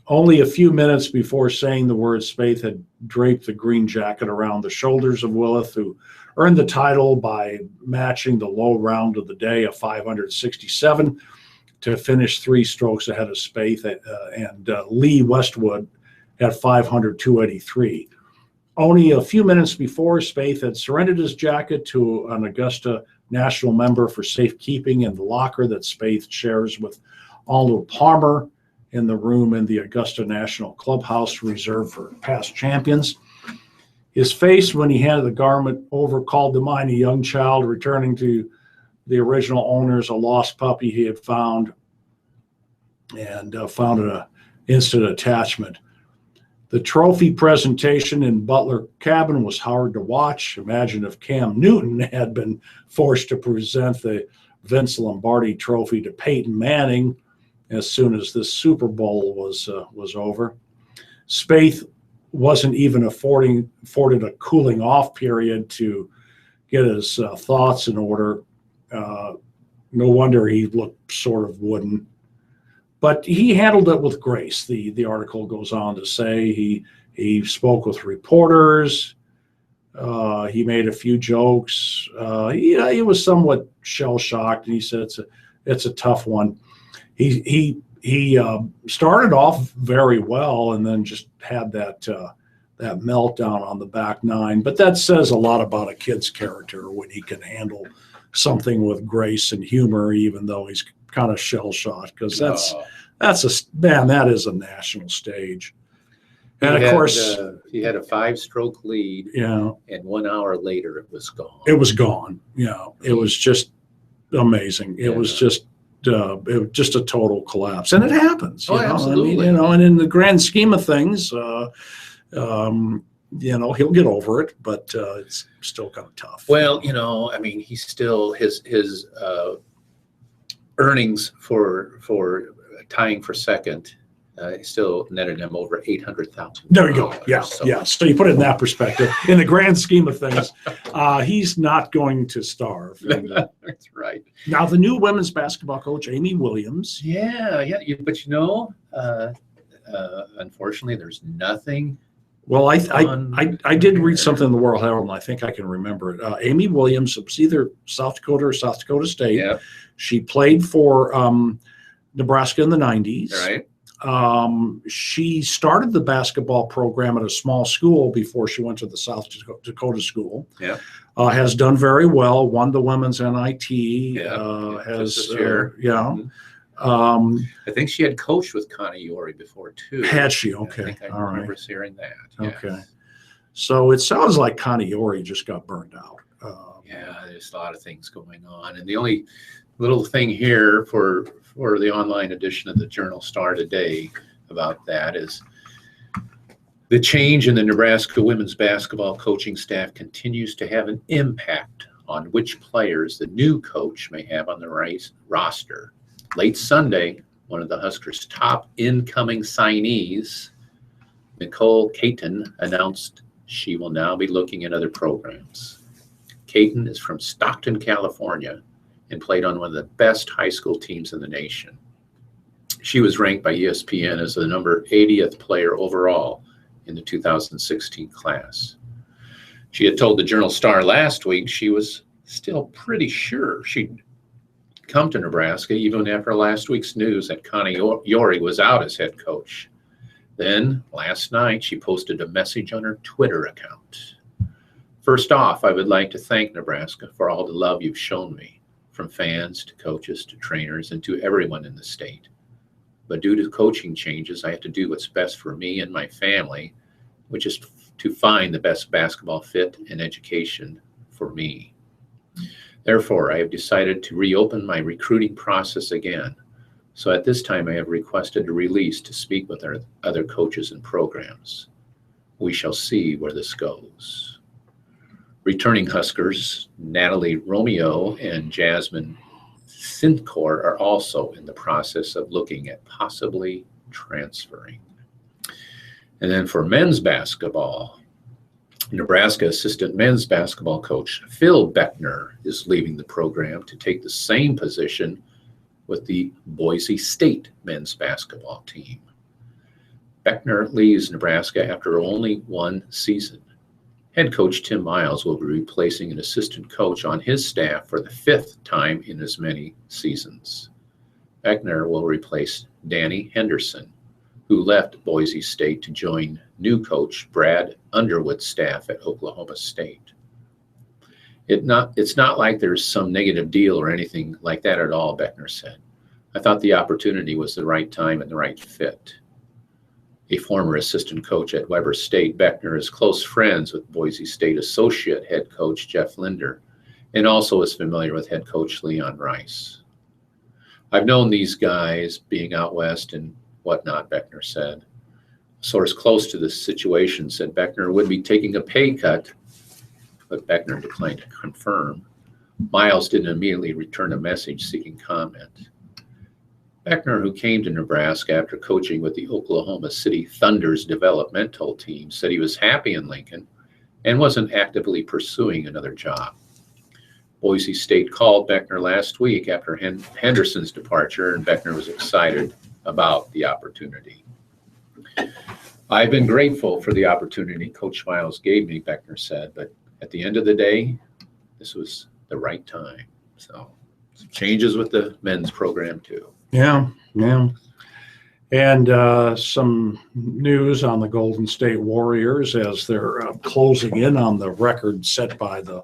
Only a few minutes before saying the word, Spaeth had draped the green jacket around the shoulders of Willith, who earned the title by matching the low round of the day, a 567, to finish 3 strokes ahead of Spaeth, and Lee Westwood at 500-283. Only a few minutes before, Spaeth had surrendered his jacket to an Augusta National member for safekeeping in the locker that Spaeth shares with Arnold Palmer in the room in the Augusta National Clubhouse reserved for past champions. His face, when he handed the garment over, called to mind a young child returning to the original owners, a lost puppy he had found, and found an instant attachment. The trophy presentation in Butler Cabin was hard to watch. Imagine if Cam Newton had been forced to present the Vince Lombardi trophy to Peyton Manning as soon as this Super Bowl was over. Spaeth wasn't even afforded a cooling off period to get his thoughts in order. No wonder he looked sort of wooden. But he handled it with grace. The article goes on to say he spoke with reporters. He made a few jokes. He was somewhat shell-shocked, and he said it's a tough one. He started off very well, and then just had that meltdown on the back nine. But that says a lot about a kid's character when he can handle something with grace and humor, even though he's kind of shell-shocked, because that is a national stage. And of course, he had a 5-stroke lead. Yeah. And 1 hour later, it was gone. It was gone. Yeah. It was just amazing. It was just a total collapse, and it happens. Absolutely. I mean, and in the grand scheme of things, he'll get over it, but it's still kind of tough. Well, I mean, he's still his earnings for tying for second still netted him over $800,000. There you go. Yeah, yeah. So you put it in that perspective. In the grand scheme of things, he's not going to starve. That's right. Now, the new women's basketball coach, Amy Williams. Yeah. But unfortunately, there's nothing. Well, I did read something in the World Herald, and I think I can remember it. Amy Williams, it was either South Dakota or South Dakota State. Yeah. She played for Nebraska in the 90s. Right. She started the basketball program at a small school before she went to the South Dakota school. Yeah. Has done very well, won the women's NIT. Yeah. Has Mm-hmm. I think she had coached with Connie Yori before too. Had she? Okay. I think I All remember right. hearing that. Okay. Yes. So it sounds like Connie Yori just got burned out. Yeah, there's a lot of things going on. And the only little thing here for the online edition of the Journal Star today about that is the change in the Nebraska women's basketball coaching staff continues to have an impact on which players the new coach may have on the roster. Late Sunday, one of the Huskers' top incoming signees, Nicole Caton, announced she will now be looking at other programs. Caton is from Stockton, California, and played on one of the best high school teams in the nation. She was ranked by ESPN as the number 80th player overall in the 2016 class. She had told the Journal Star last week she was still pretty sure she'd come to Nebraska even after last week's news that Connie Yori was out as head coach. Then, last night, she posted a message on her Twitter account. First off, I would like to thank Nebraska for all the love you've shown me, from fans to coaches to trainers and to everyone in the state. But due to coaching changes, I have to do what's best for me and my family, which is to find the best basketball fit and education for me. Therefore, I have decided to reopen my recruiting process again. So at this time, I have requested a release to speak with our other coaches and programs. We shall see where this goes. Returning Huskers, Natalie Romeo and Jasmine Synthcore are also in the process of looking at possibly transferring. And then for men's basketball, Nebraska assistant men's basketball coach Phil Beckner is leaving the program to take the same position with the Boise State men's basketball team. Beckner leaves Nebraska after only one season. Head coach Tim Miles will be replacing an assistant coach on his staff for the 5th time in as many seasons. Beckner will replace Danny Henderson, who left Boise State to join new coach Brad Underwood's staff at Oklahoma State. It's not like there's some negative deal or anything like that at all, Beckner said. I thought the opportunity was the right time and the right fit. A former assistant coach at Weber State, Beckner is close friends with Boise State associate head coach Jeff Linder, and also is familiar with head coach Leon Rice. I've known these guys being out west and whatnot, Beckner said. A source close to this situation said Beckner would be taking a pay cut, but Beckner declined to confirm. Miles didn't immediately return a message seeking comment. Beckner, who came to Nebraska after coaching with the Oklahoma City Thunder's developmental team, said he was happy in Lincoln and wasn't actively pursuing another job. Boise State called Beckner last week after Henderson's departure, and Beckner was excited about the opportunity. I've been grateful for the opportunity Coach Miles gave me, Beckner said, but at the end of the day, this was the right time. So some changes with the men's program too. Yeah. And some news on the Golden State Warriors as they're closing in on the record set by the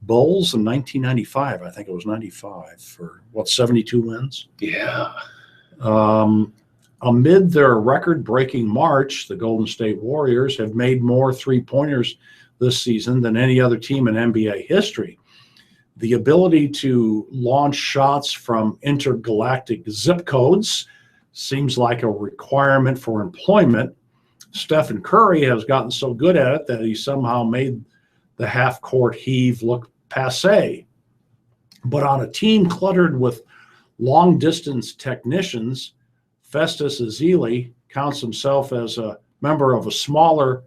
Bulls in 1995. I think it was 95 for, 72 wins? Yeah. Amid their record-breaking March, the Golden State Warriors have made more three-pointers this season than any other team in NBA history. The ability to launch shots from intergalactic zip codes seems like a requirement for employment. Stephen Curry has gotten so good at it that he somehow made the half-court heave look passé. But on a team cluttered with long-distance technicians, Festus Ezeli counts himself as a member of a smaller,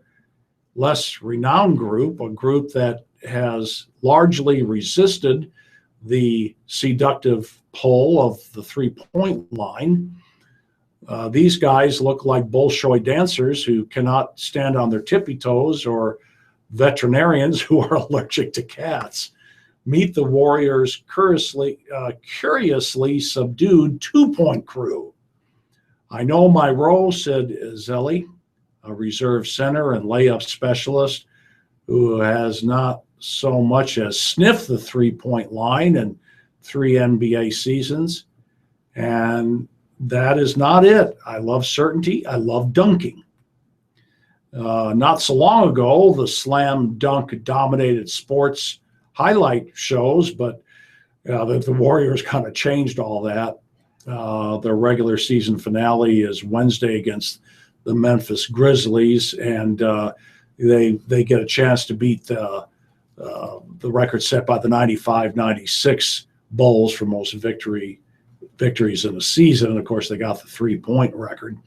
less renowned group, a group that has largely resisted the seductive pull of the three-point line. These guys look like Bolshoi dancers who cannot stand on their tippy toes, or veterinarians who are allergic to cats. Meet the Warriors' curiously subdued two-point crew. I know my role, said Ezeli, a reserve center and layup specialist who has not so much as sniffed the three-point line in 3 NBA seasons. And that is not it. I love certainty. I love dunking. Not so long ago, the slam dunk dominated sports highlight shows, but the Warriors kind of changed all that. Their regular season finale is Wednesday against the Memphis Grizzlies, and they get a chance to beat the record set by the 95-96 Bulls for most victories in a season. And of course, they got the three-point record.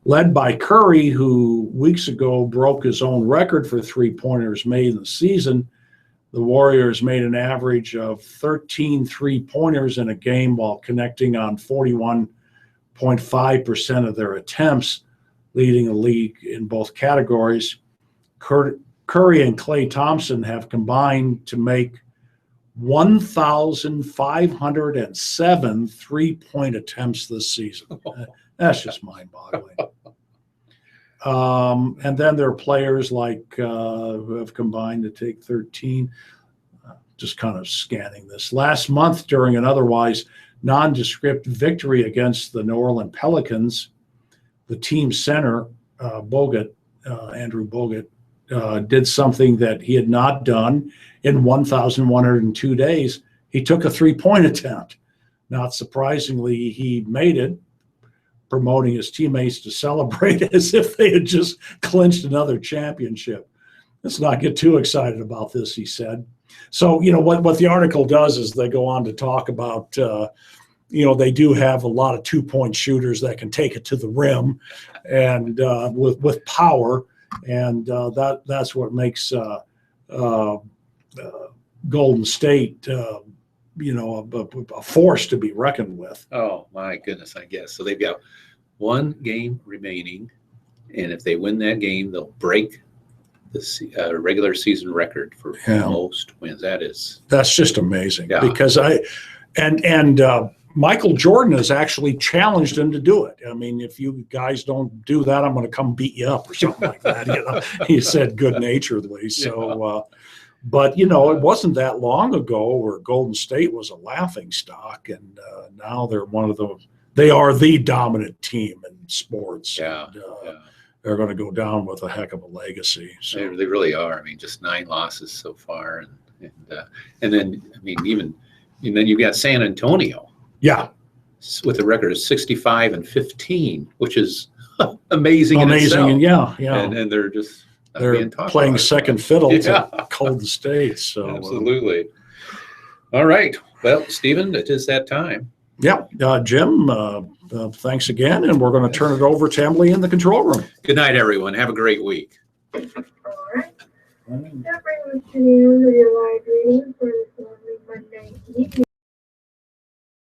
Led by Curry, who weeks ago broke his own record for three-pointers made in the season, the Warriors made an average of 13 three-pointers in a game while connecting on 41.5% of their attempts, leading the league in both categories. Curry and Klay Thompson have combined to make 1,507 three-point attempts this season. That's just mind-boggling. And then there are players like who have combined to take 13. Just kind of scanning this. Last month, during an otherwise nondescript victory against the New Orleans Pelicans, the team center, Andrew Bogut, did something that he had not done in 1,102 days. He took a three-point attempt. Not surprisingly, he made it, promoting his teammates to celebrate as if they had just clinched another championship. Let's not get too excited about this, he said. So, what the article does is they go on to talk about, they do have a lot of two-point shooters that can take it to the rim and with power. And that's what makes Golden State, a force to be reckoned with. Oh, my goodness, I guess. So they've got one game remaining And if they win that game, they'll break the regular season record for most wins. That's just amazing. Yeah. Because Michael Jordan has actually challenged him to do it. I mean, if you guys don't do that, I'm going to come beat you up or something like that. You know, he said good-naturedly. So, but it wasn't that long ago where Golden State was a laughing stock, and now they're they are the dominant team in sports. Yeah. And, they're going to go down with a heck of a legacy. So. They really are. I mean, just 9 losses so far, and then I mean and then you've got San Antonio. Yeah. With a record of 65-15, which is amazing. Amazing, and yeah. And they're just they're playing second fiddle to Golden State. So absolutely. All right. Well, Stephen, it is that time. Yeah, Jim. Thanks again, and we're going to turn it over to Emily in the control room. Good night, everyone. Have a great week. All right. That brings us to the end of your live reading for this lovely Monday evening.